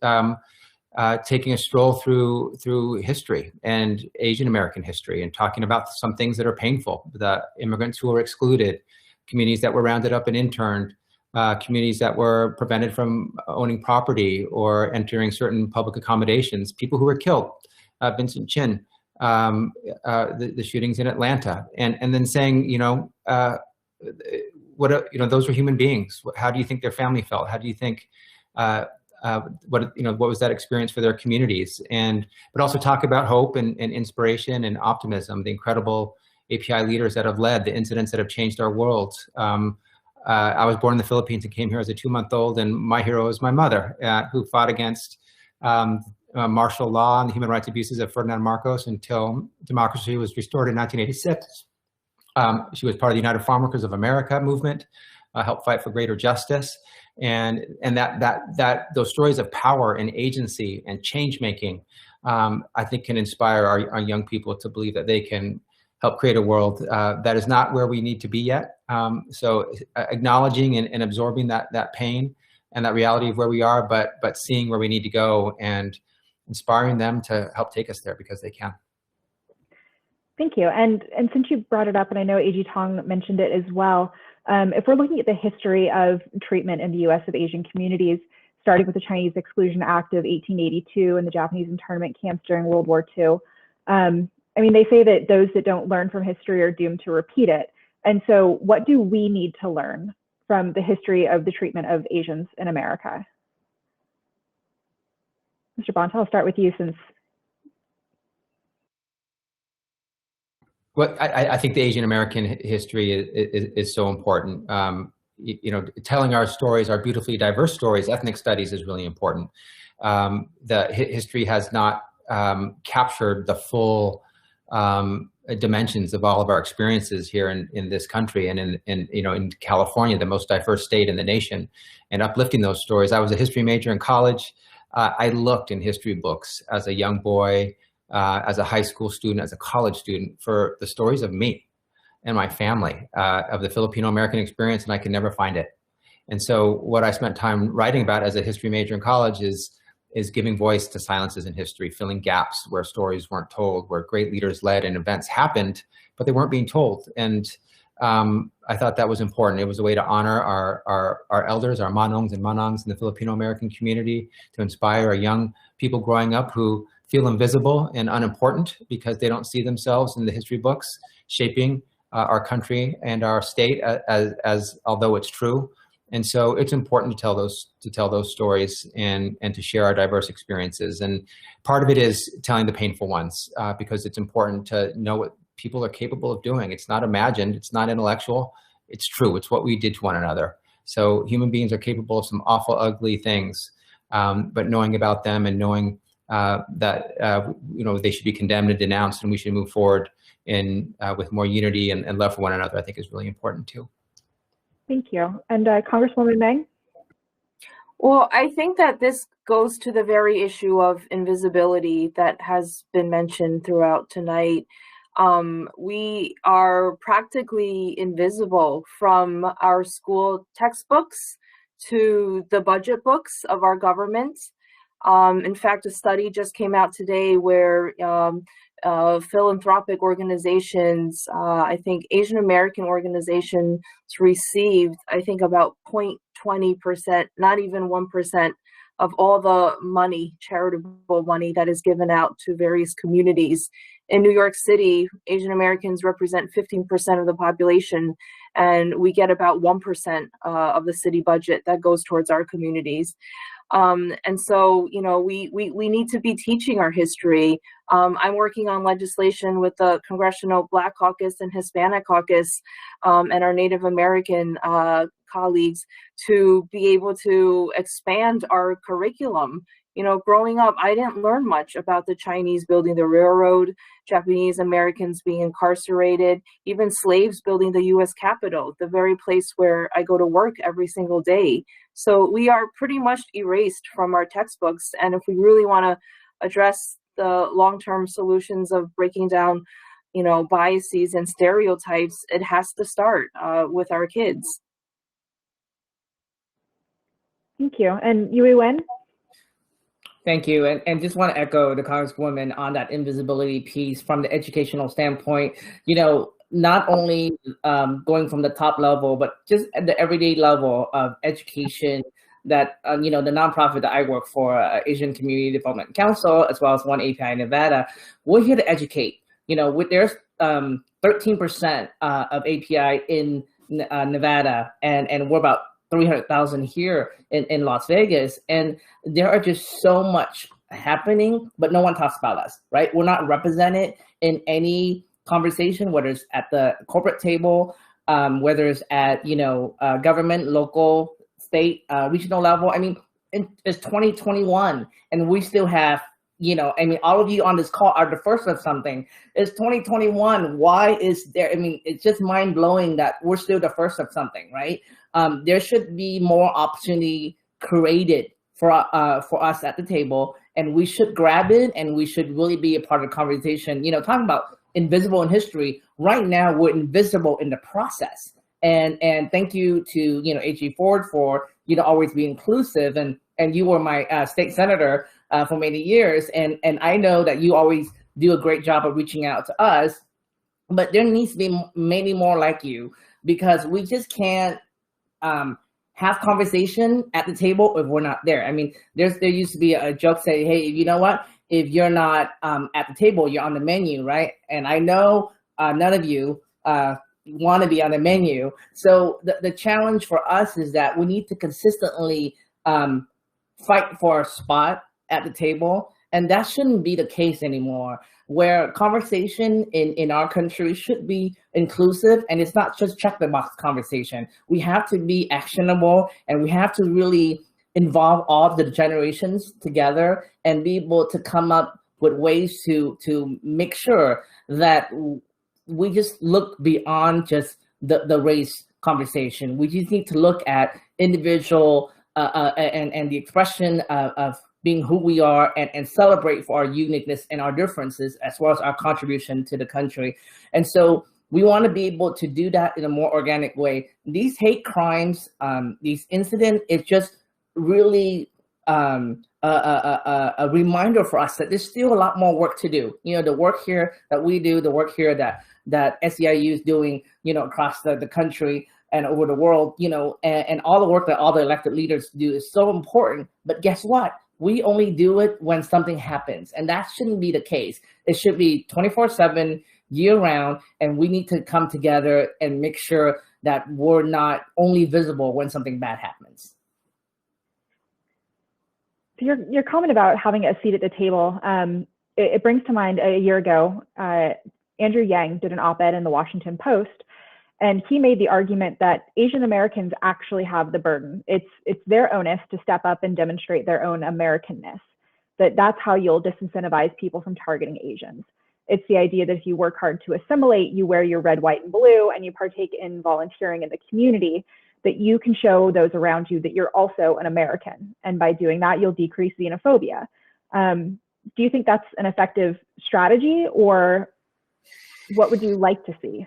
S8: taking a stroll through history and Asian American history and talking about some things that are painful, the immigrants who were excluded, communities that were rounded up and interned, communities that were prevented from owning property or entering certain public accommodations, people who were killed, Vincent Chin, the shootings in Atlanta, and then saying, those were human beings. How do you think their family felt? How do you think, what was that experience for their communities? But also talk about hope and inspiration and optimism, the incredible API leaders that have led, the incidents that have changed our world. I was born in the Philippines and came here as a 2-month-old, and my hero is my mother, who fought against martial law and the human rights abuses of Ferdinand Marcos until democracy was restored in 1986. She was part of the United Farm Workers of America movement, helped fight for greater justice, and that those stories of power and agency and change making, I think, can inspire our young people to believe that they can help create a world that is not where we need to be yet. So acknowledging and absorbing that pain and that reality of where we are, but seeing where we need to go and inspiring them to help take us there because they can.
S1: Thank you. And since you brought it up, and I know A.G. Tong mentioned it as well, if we're looking at the history of treatment in the U.S. of Asian communities, starting with the Chinese Exclusion Act of 1882 and the Japanese internment camps during World War II, they say that those that don't learn from history are doomed to repeat it. And so what do we need to learn from the history of the treatment of Asians in America? Mr. Bonta, I'll start with you since.
S8: Well, I think the Asian American history is so important. Telling our stories, our beautifully diverse stories, ethnic studies is really important. The history has not captured the full dimensions of all of our experiences here in this country and in California, the most diverse state in the nation, and uplifting those stories. I was a history major in college. I looked in history books as a young boy, as a high school student, as a college student, for the stories of me and my family, of the Filipino American experience, and I could never find it. And so what I spent time writing about as a history major in college is giving voice to silences in history, filling gaps where stories weren't told, where great leaders led and events happened, but they weren't being told. And I thought that was important. It was a way to honor our elders, our manongs and manangs in the Filipino American community, to inspire our young people growing up who feel invisible and unimportant because they don't see themselves in the history books shaping our country and our state as although it's true. And so it's important to tell those stories and to share our diverse experiences. And part of it is telling the painful ones because it's important to know what people are capable of doing. It's not imagined, it's not intellectual, it's true. It's what we did to one another. So human beings are capable of some awful, ugly things, but knowing about them and knowing that they should be condemned and denounced, and we should move forward with more unity and love for one another, I think is really important too.
S1: Thank you. And Congresswoman Meng?
S5: Well, I think that this goes to the very issue of invisibility that has been mentioned throughout tonight. We are practically invisible from our school textbooks to the budget books of our government. In fact, a study just came out today where philanthropic organizations, I think Asian American organizations received, I think about 0.20%, not even 1% of all the money, charitable money that is given out to various communities. In New York City, Asian Americans represent 15% of the population, and we get about 1% of the city budget that goes towards our communities. And so, we need to be teaching our history. I'm working on legislation with the Congressional Black Caucus and Hispanic Caucus and our Native American colleagues to be able to expand our curriculum. Growing up, I didn't learn much about the Chinese building the railroad, Japanese Americans being incarcerated, even slaves building the US Capitol, the very place where I go to work every single day. So we are pretty much erased from our textbooks. And if we really want to address the long-term solutions of breaking down, biases and stereotypes, it has to start with our kids.
S1: Thank you. And Yui Wen?
S7: Thank you. And just want to echo the Congresswoman on that invisibility piece from the educational standpoint. Not only going from the top level, but just at the everyday level of education that, the nonprofit that I work for, Asian Community Development Council, as well as one API in Nevada, we're here to educate. There's 13% of API in Nevada, and we're about 300,000 here in Las Vegas. And there are just so much happening, but no one talks about us, right? We're not represented in any conversation, whether it's at the corporate table, whether it's at, government, local, state, regional level. I mean, it's 2021 and we still have, all of you on this call are the first of something. It's 2021. Why is there, it's just mind blowing that we're still the first of something, right? There should be more opportunity created for us at the table, and we should grab it, and we should really be a part of the conversation. Talking about invisible in history, right now we're invisible in the process. And thank you to AG Ford for always be inclusive, and you were my state senator for many years, and I know that you always do a great job of reaching out to us, but there needs to be many more like you, because we just can't have conversation at the table if we're not there. There used to be a joke saying, hey, you know what? If you're not at the table, you're on the menu, right? And I know none of you want to be on the menu. So the challenge for us is that we need to consistently fight for a spot at the table, and that shouldn't be the case anymore, where conversation in our country should be inclusive, and it's not just check the box conversation. We have to be actionable, and we have to really involve all the generations together and be able to come up with ways to make sure that we just look beyond just the race conversation. We just need to look at individual and the expression of being who we are, and celebrate for our uniqueness and our differences, as well as our contribution to the country. And so we want to be able to do that in a more organic way. These hate crimes, these incidents, it's just really a reminder for us that there's still a lot more work to do. You know, the work here that we do, the work here that SEIU is doing, you know, across the country and over the world, you know, and all the work that all the elected leaders do is so important. But guess what? We only do it when something happens, and that shouldn't be the case. It should be 24/7, year-round, and we need to come together and make sure that we're not only visible when something bad happens.
S1: So your comment about having a seat at the table, it brings to mind a year ago, Andrew Yang did an op-ed in the Washington Post, and he made the argument that Asian Americans actually have the burden. It's their onus to step up and demonstrate their own Americanness. That's how you'll disincentivize people from targeting Asians. It's the idea that if you work hard to assimilate, you wear your red, white, and blue, and you partake in volunteering in the community, that you can show those around you that you're also an American. And by doing that, you'll decrease xenophobia. Do you think that's an effective strategy, or what would you like to see?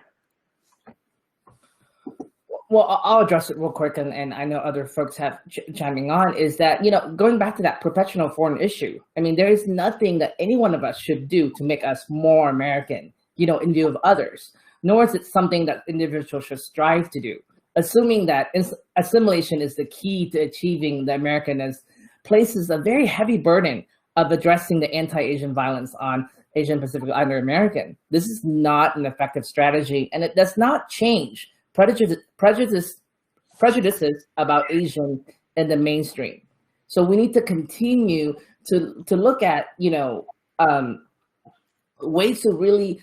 S7: Well, I'll address it real quick, and I know other folks have chiming on, is that, you know, going back to that perpetual foreign issue, I mean, there is nothing that any one of us should do to make us more American, you know, in view of others, nor is it something that individuals should strive to do. Assuming that assimilation is the key to achieving the Americanness places a very heavy burden of addressing the anti-Asian violence on Asian Pacific Islander American. This is not an effective strategy, and it does not change prejudices about Asian in the mainstream. So we need to continue to look at, you know, ways to really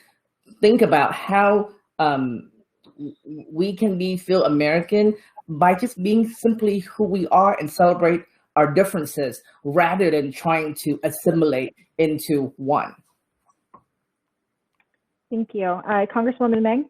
S7: think about how we can feel American by just being simply who we are and celebrate our differences rather than trying to assimilate into one.
S1: Thank you. Congresswoman Meng?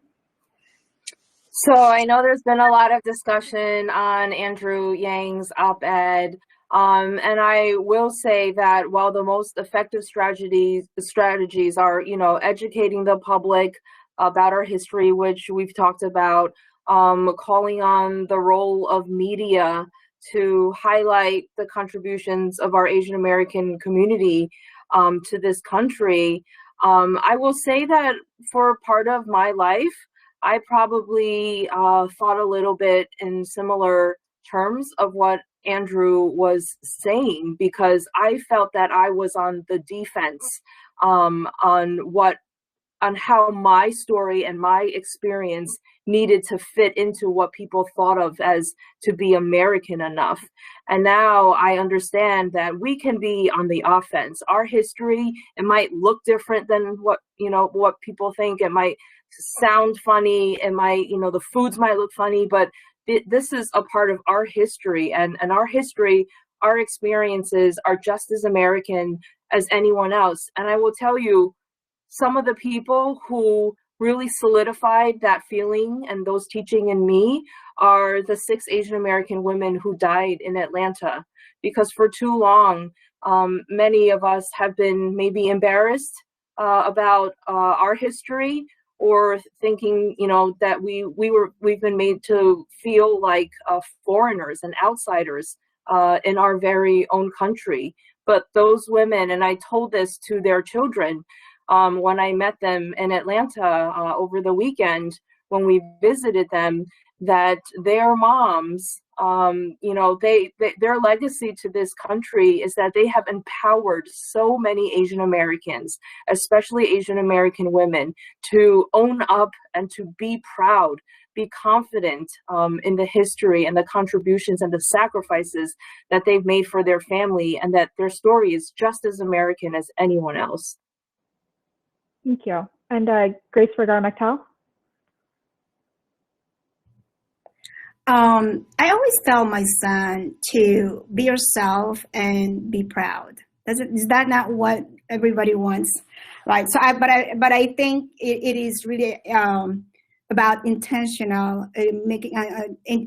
S5: So I know there's been a lot of discussion on Andrew Yang's op-ed, and I will say that while the most effective strategies are, you know, educating the public about our history, which we've talked about, calling on the role of media to highlight the contributions of our Asian American community to this country, I will say that for part of my life, I probably thought a little bit in similar terms of what Andrew was saying, because I felt that I was on the defense on how my story and my experience needed to fit into what people thought of as to be American enough. And now I understand that we can be on the offense. Our history, it might look different than what people think. It might sound funny. It might, the foods might look funny, but this is a part of our history, and our history, our experiences are just as American as anyone else. And I will tell you, some of the people who really solidified that feeling and those teaching in me are the 6 Asian American women who died in Atlanta, because for too long, many of us have been maybe embarrassed about our history, or thinking, that we've been made to feel like foreigners and outsiders in our very own country. But those women, and I told this to their children when I met them in Atlanta over the weekend when we visited them, that their moms You know, their legacy to this country is that they have empowered so many Asian Americans, especially Asian American women, to own up and to be proud, be confident in the history and the contributions and the sacrifices that they've made for their family, and that their story is just as American as anyone else.
S1: Thank you. And Grace Vergara-McTowell?
S3: I always tell my son to be yourself and be proud. Is that not what everybody wants, right? So, but I think it is really about intentional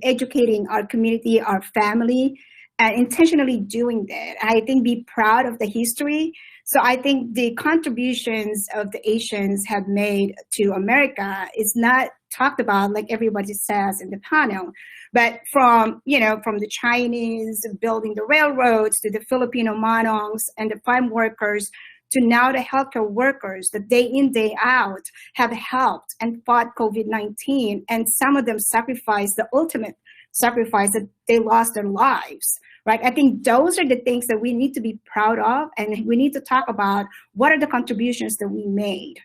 S3: educating our community, our family, and intentionally doing that. I think be proud of the history. So I think the contributions of the Asians have made to America is not talked about like everybody says in the panel, but from the Chinese building the railroads to the Filipino Manongs and the farm workers to now the healthcare workers that day in, day out have helped and fought COVID-19. And some of them sacrificed the ultimate sacrifice that they lost their lives. Right? I think those are the things that we need to be proud of, and we need to talk about what are the contributions that we made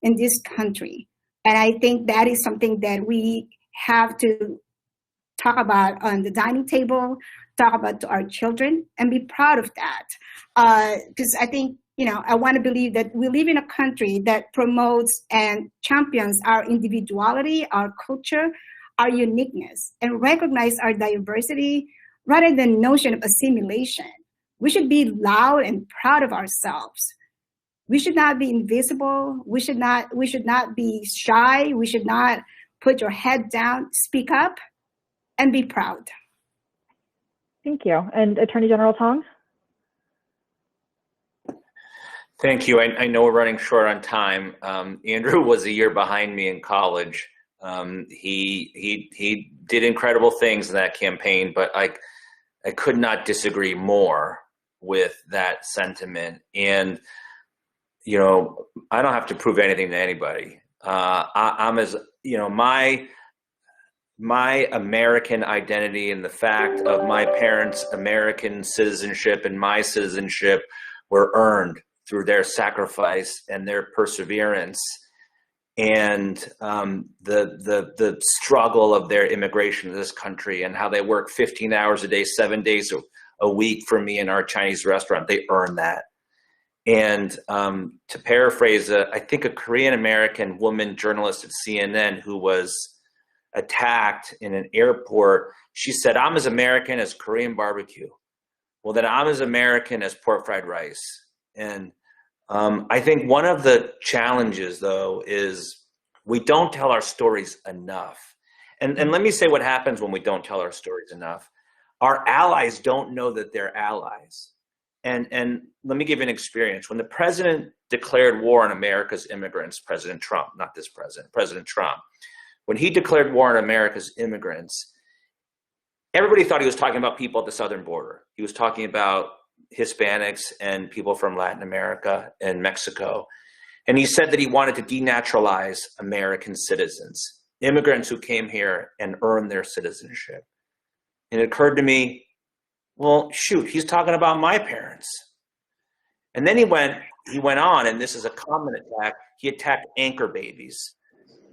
S3: in this country. And I think that is something that we have to talk about on the dining table, talk about to our children, and be proud of that. Because I think, I want to believe that we live in a country that promotes and champions our individuality, our culture, our uniqueness, and recognize our diversity, rather than notion of assimilation. We should be loud and proud of ourselves. We should not be invisible. We should not be shy. We should not put your head down, speak up, and be proud.
S1: Thank you. And Attorney General Tong?
S2: Thank you. I know we're running short on time. Andrew was a year behind me in college. He did incredible things in that campaign, but I could not disagree more with that sentiment. And, I don't have to prove anything to anybody. I'm as, my American identity and the fact of my parents' American citizenship and my citizenship were earned through their sacrifice and their perseverance and the struggle of their immigration to this country and how they work 15 hours a day, 7 days a week for me in our Chinese restaurant. They earned that. And to paraphrase, I think a Korean American woman journalist at CNN who was attacked in an airport, she said, "I'm as American as Korean barbecue." Well, then I'm as American as pork fried rice. And I think one of the challenges, though, is we don't tell our stories enough. And let me say what happens when we don't tell our stories enough. Our allies don't know that they're allies. And let me give you an experience. When the president declared war on America's immigrants, President Trump, not this president, President Trump, when he declared war on America's immigrants, everybody thought he was talking about people at the southern border. He was talking about Hispanics and people from Latin America and Mexico. And he said that he wanted to denaturalize American citizens, immigrants who came here and earned their citizenship. And it occurred to me, well, shoot, he's talking about my parents. And then he went on, and this is a common attack, he attacked anchor babies.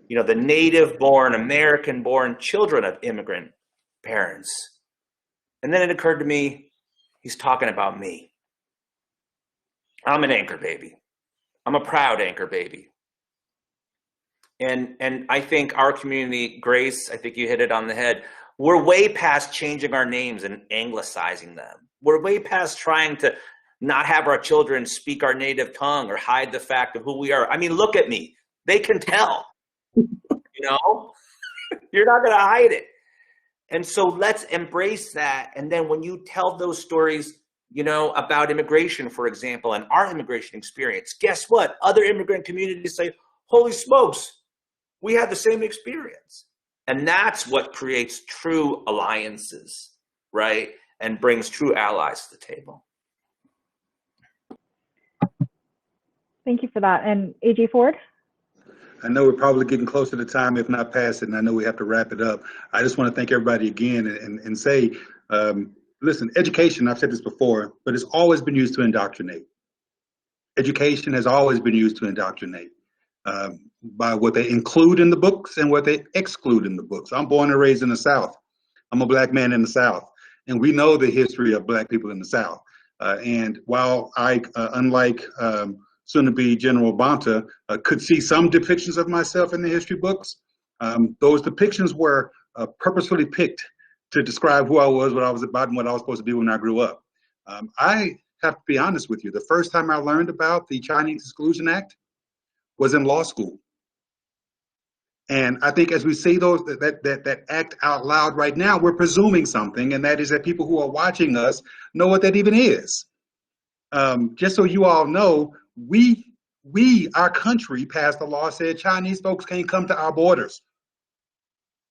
S2: The native-born, American-born children of immigrant parents. And then it occurred to me, he's talking about me. I'm an anchor baby. I'm a proud anchor baby. And I think our community, Grace, I think you hit it on the head. We're way past changing our names and anglicizing them. We're way past trying to not have our children speak our native tongue or hide the fact of who we are. I mean, look at me. They can tell. You're not going to hide it. And so let's embrace that. And then when you tell those stories, about immigration, for example, and our immigration experience, guess what? Other immigrant communities say, holy smokes, we had the same experience. And that's what creates true alliances, right? And brings true allies to the table.
S1: Thank you for that. And A.G. Ford?
S4: I know we're probably getting close to the time, if not past it, and I know we have to wrap it up. I just want to thank everybody again and say, listen, education, I've said this before, but it's always been used to indoctrinate. Education has always been used to indoctrinate by what they include in the books and what they exclude in the books. I'm born and raised in the South. I'm a black man in the South, and we know the history of black people in the South. And while I, unlike soon-to-be General Bonta, could see some depictions of myself in the history books, those depictions were purposefully picked to describe who I was, what I was about, and what I was supposed to be when I grew up. I have to be honest with you. The first time I learned about the Chinese Exclusion Act was in law school. And I think as we say that act out loud right now, we're presuming something, and that is that people who are watching us know what that even is. Just so you all know, our country passed a law said Chinese folks can't come to our borders.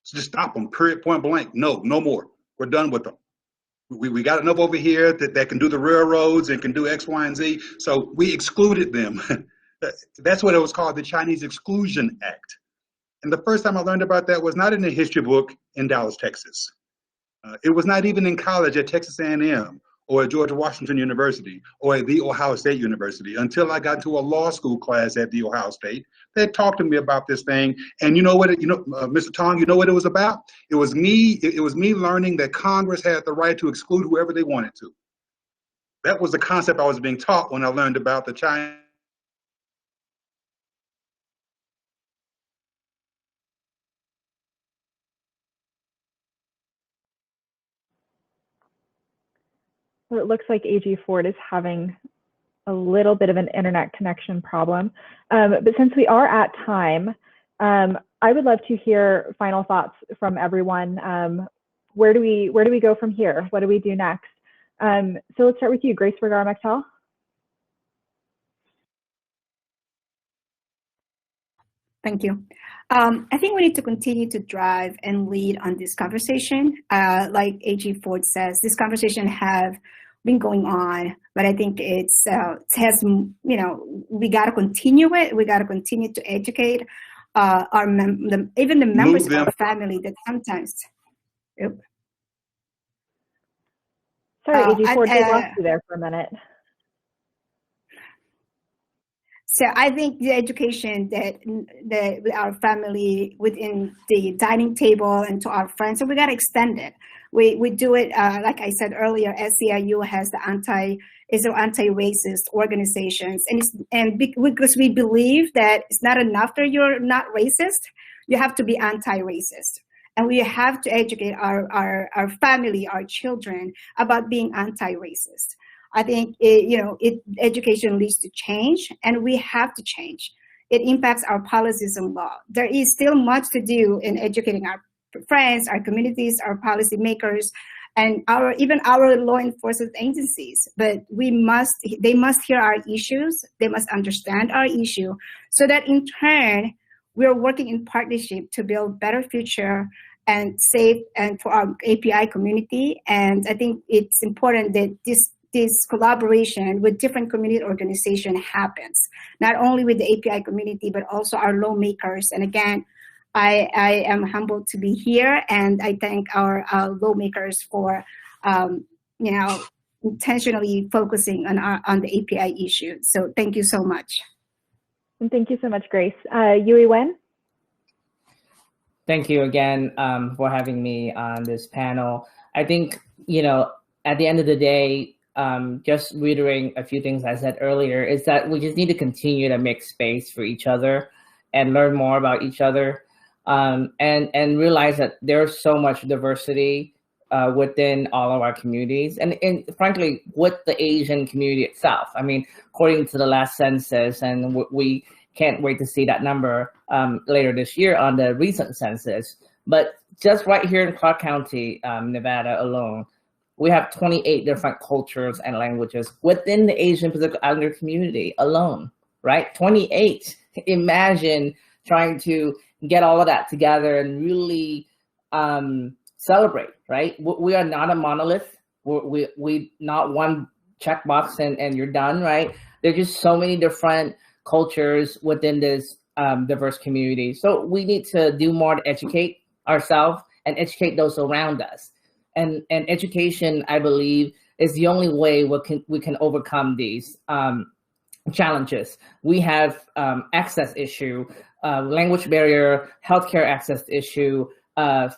S4: So just stop them, period, point blank. No more. We're done with them. We got enough over here that can do the railroads and can do X, Y, and Z. So we excluded them. That's what it was called, the Chinese Exclusion Act. And the first time I learned about that was not in a history book in Dallas, Texas. It was not even in college at Texas A&M or at George Washington University or at the Ohio State University until I got into a law school class at the Ohio State that talked to me about this thing. And you know what, Mr. Tong, you know what it was about? It was me learning that Congress had the right to exclude whoever they wanted to. That was the concept I was being taught when I learned about the China.
S1: Well, it looks like AG Ford is having a little bit of an internet connection problem. But since we are at time, I would love to hear final thoughts from everyone. Where do we go from here? What do we do next? So let's start with you, Grace Vergara-Mechtel.
S3: Thank you. I think we need to continue to drive and lead on this conversation. Like AG Ford says, this conversation have been going on, but I think it has, we got to continue it. We got to continue to educate even the members of our family that sometimes. Oops.
S1: Sorry, AG Ford, we lost you there for a minute.
S3: So I think the education that our family within the dining table and to our friends, so we got to extend it. We do it, like I said earlier, SEIU has the anti-racist organizations. And because we believe that it's not enough that you're not racist, you have to be anti-racist. And we have to educate our family, our children about being anti-racist. I think education leads to change, and we have to change. It impacts our policies and law. There is still much to do in educating our friends, our communities, our policymakers, and even our law enforcement agencies. But they must hear our issues. They must understand our issue, so that in turn we're working in partnership to build better future and safe and for our API community. And I think it's important that this collaboration with different community organizations happens, not only with the API community, but also our lawmakers. And again, I am humbled to be here, and I thank our lawmakers for, intentionally focusing on the API issue. So thank you so much.
S1: And thank you so much, Grace. Yui Wen?
S7: Thank you again for having me on this panel. I think, at the end of the day, just reiterating a few things I said earlier, is that we just need to continue to make space for each other and learn more about each other, and realize that there's so much diversity within all of our communities, and frankly, with the Asian community itself. I mean, according to the last census, and we can't wait to see that number later this year on the recent census, but just right here in Clark County, Nevada alone, we have 28 different cultures and languages within the Asian Pacific Islander community alone, right? 28. Imagine trying to get all of that together and really celebrate, right? We are not a monolith. We not one checkbox and you're done, right? There's just so many different cultures within this diverse community. So we need to do more to educate ourselves and educate those around us. And education, I believe, is the only way we can overcome these challenges. We have access issue, language barrier, healthcare access issue,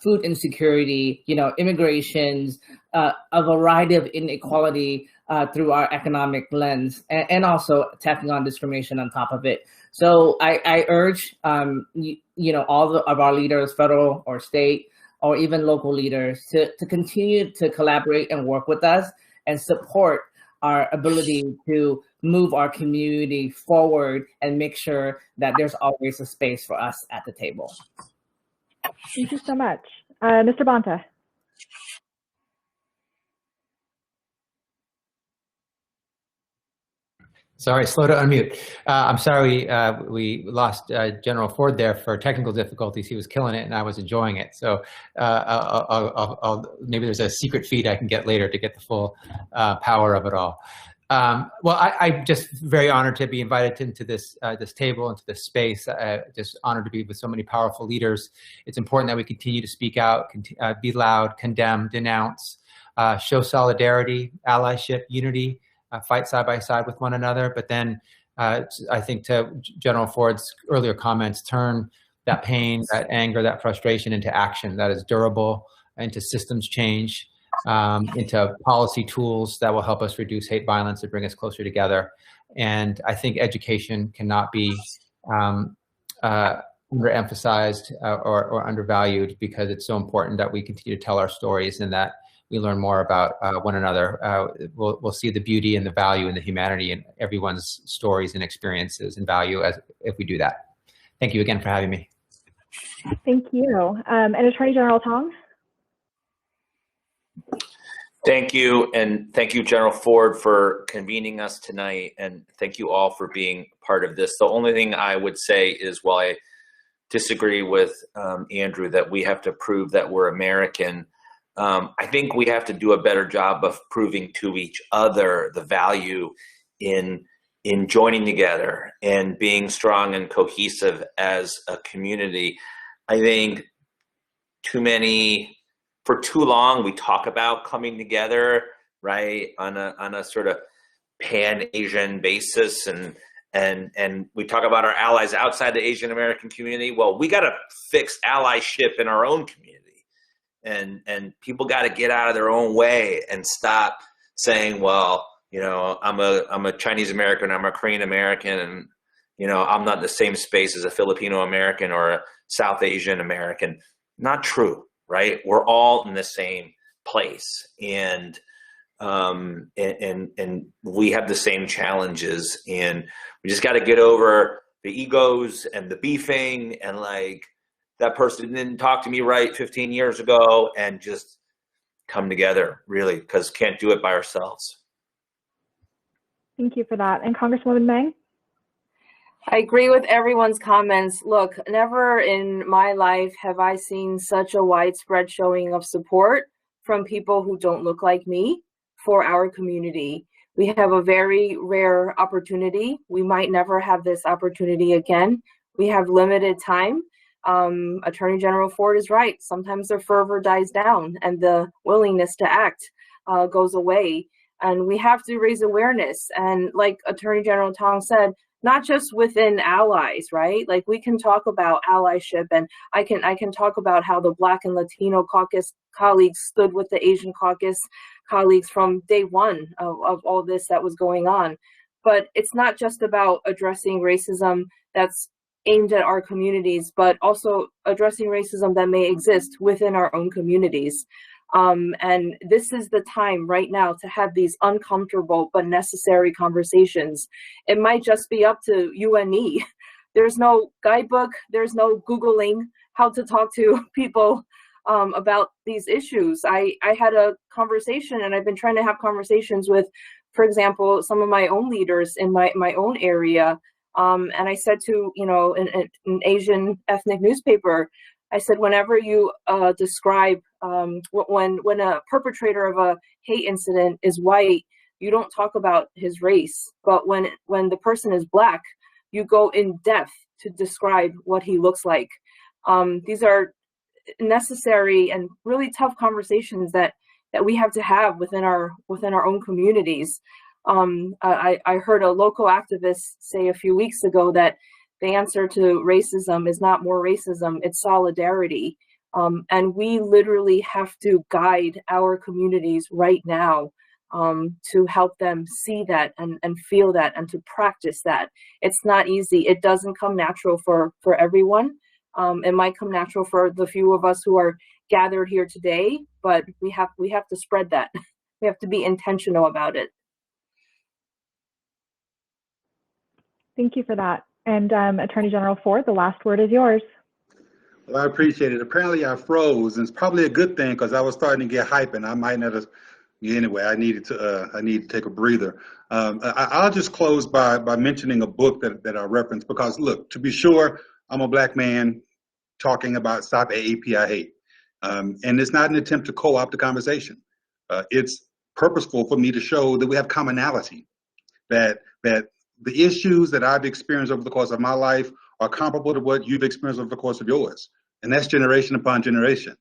S7: food insecurity, immigrations, a variety of inequality through our economic lens, and also tacking on discrimination on top of it. So I urge, all of our leaders, federal or state, or even local leaders, to continue to collaborate and work with us and support our ability to move our community forward and make sure that there's always a space for us at the table.
S1: Thank you so much. Mr. Bonta.
S8: Sorry, slow to unmute. I'm sorry we lost General Ford there for technical difficulties. He was killing it and I was enjoying it. So maybe there's a secret feed I can get later to get the full power of it all. Well, I'm just very honored to be invited into this table, into this space. Just honored to be with so many powerful leaders. It's important that we continue to speak out, be loud, condemn, denounce, show solidarity, allyship, unity, fight side by side with one another. But then I think to General Ford's earlier comments, turn that pain, that anger, that frustration into action that is durable, into systems change, into policy tools that will help us reduce hate violence and bring us closer together. And I think education cannot be underemphasized or undervalued, because it's so important that we continue to tell our stories and that we learn more about one another. We'll see the beauty and the value and the humanity in everyone's stories and experiences and value if we do that. Thank you again for having me.
S1: Thank you. And Attorney General Tong?
S2: Thank you, and thank you, General Ford, for convening us tonight, and thank you all for being part of this. The only thing I would say is, while I disagree with Andrew that we have to prove that we're American, I think we have to do a better job of proving to each other the value in joining together and being strong and cohesive as a community. I think for too long, we talk about coming together, right, on a sort of pan-Asian basis, and we talk about our allies outside the Asian American community. Well, we got to fix allyship in our own community, and people got to get out of their own way and stop saying, well, I'm a Chinese American, I'm a Korean American, and I'm not in the same space as a Filipino American or a South Asian American. Not true. Right, we're all in the same place, and we have the same challenges, and we just got to get over the egos and the beefing and like, that person didn't talk to me right 15 years ago, and just come together, really, because can't do it by ourselves.
S1: Thank you for that. And Congresswoman Meng?
S5: I agree with everyone's comments. Look, never in my life have I seen such a widespread showing of support from people who don't look like me for our community. We have a very rare opportunity. We might never have this opportunity again. We have limited time. Attorney General Ford is right. Sometimes the fervor dies down and the willingness to act goes away. And we have to raise awareness. And like Attorney General Tong said, not just within allies, right? Like, we can talk about allyship, and I can talk about how the Black and Latino caucus colleagues stood with the Asian caucus colleagues from day one of all this that was going on. But it's not just about addressing racism that's aimed at our communities, but also addressing racism that may exist within our own communities. And this is the time right now to have these uncomfortable but necessary conversations. It might just be up to you and me. There's no guidebook, there's no Googling how to talk to people about these issues. I had a conversation, and I've been trying to have conversations with, for example, some of my own leaders in my own area. And I said to, an Asian ethnic newspaper, I said, whenever you describe when a perpetrator of a hate incident is white, you don't talk about his race. But when the person is Black, you go in depth to describe what he looks like. These are necessary and really tough conversations that we have to have within our own communities. I heard a local activist say a few weeks ago that the answer to racism is not more racism, it's solidarity. And we literally have to guide our communities right now to help them see that and feel that and to practice that. It's not easy. It doesn't come natural for everyone. It might come natural for the few of us who are gathered here today, but we have to spread that. We have to be intentional about it.
S1: Thank you for that. And Attorney General Ford, the last word is yours.
S4: Well, I appreciate it. Apparently I froze, and it's probably a good thing because I was starting to get hype, and I might not have. Anyway, I needed to take a breather. I'll just close by mentioning a book that I referenced because, look, to be sure, I'm a Black man talking about Stop AAPI Hate, and it's not an attempt to co-opt the conversation. It's purposeful for me to show that we have commonality, that the issues that I've experienced over the course of my life are comparable to what you've experienced over the course of yours, and that's generation upon generation.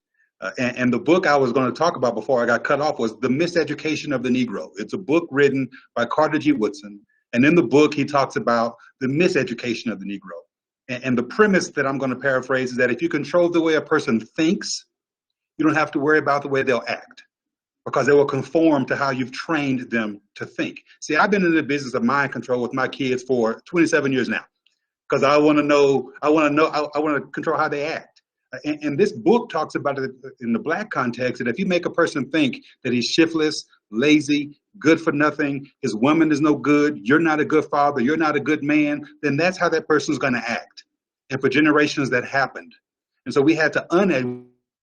S4: And the book I was going to talk about before I got cut off was The Miseducation of the Negro. It's a book written by Carter G. Woodson. And in the book, he talks about the miseducation of the Negro. And the premise that I'm going to paraphrase is that if you control the way a person thinks, you don't have to worry about the way they'll act because they will conform to how you've trained them to think. See, I've been in the business of mind control with my kids for 27 years now because I want to control how they act. And this book talks about it in the Black context, that if you make a person think that he's shiftless, lazy, good for nothing, his woman is no good, you're not a good father, you're not a good man, then that's how that person's going to act. And for generations that happened. And so we had to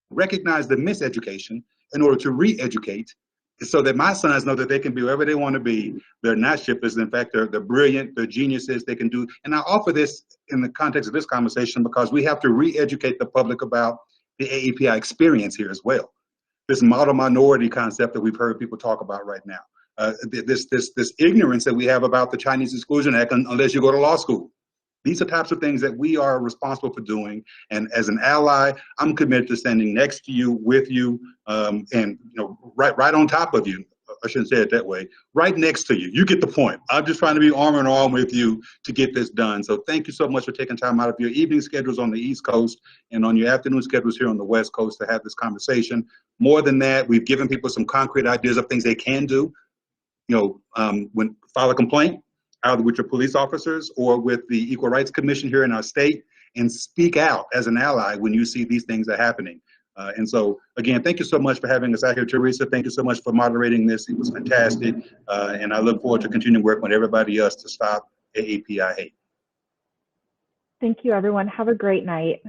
S4: recognize the miseducation in order to re-educate so that my sons know that they can be wherever they want to be. They're not shiftless. In fact, they're brilliant, they're geniuses, they can do. And I offer this in the context of this conversation because we have to re-educate the public about the AAPI experience here as well. This model minority concept that we've heard people talk about right now. This ignorance that we have about the Chinese Exclusion Act unless you go to law school. These are types of things that we are responsible for doing. And as an ally, I'm committed to standing next to you, with you, and right on top of you. I shouldn't say it that way. Right next to you. You get the point. I'm just trying to be arm in arm with you to get this done. So thank you so much for taking time out of your evening schedules on the East Coast and on your afternoon schedules here on the West Coast to have this conversation. More than that, we've given people some concrete ideas of things they can do. When file a complaint, either with your police officers or with the Equal Rights Commission here in our state, and speak out as an ally when you see these things are happening. And so, again, thank you so much for having us out here, Teresa. Thank you so much for moderating this. It was fantastic. And I look forward to continuing work with everybody else to stop AAPI hate.
S1: Thank you, everyone. Have a great night.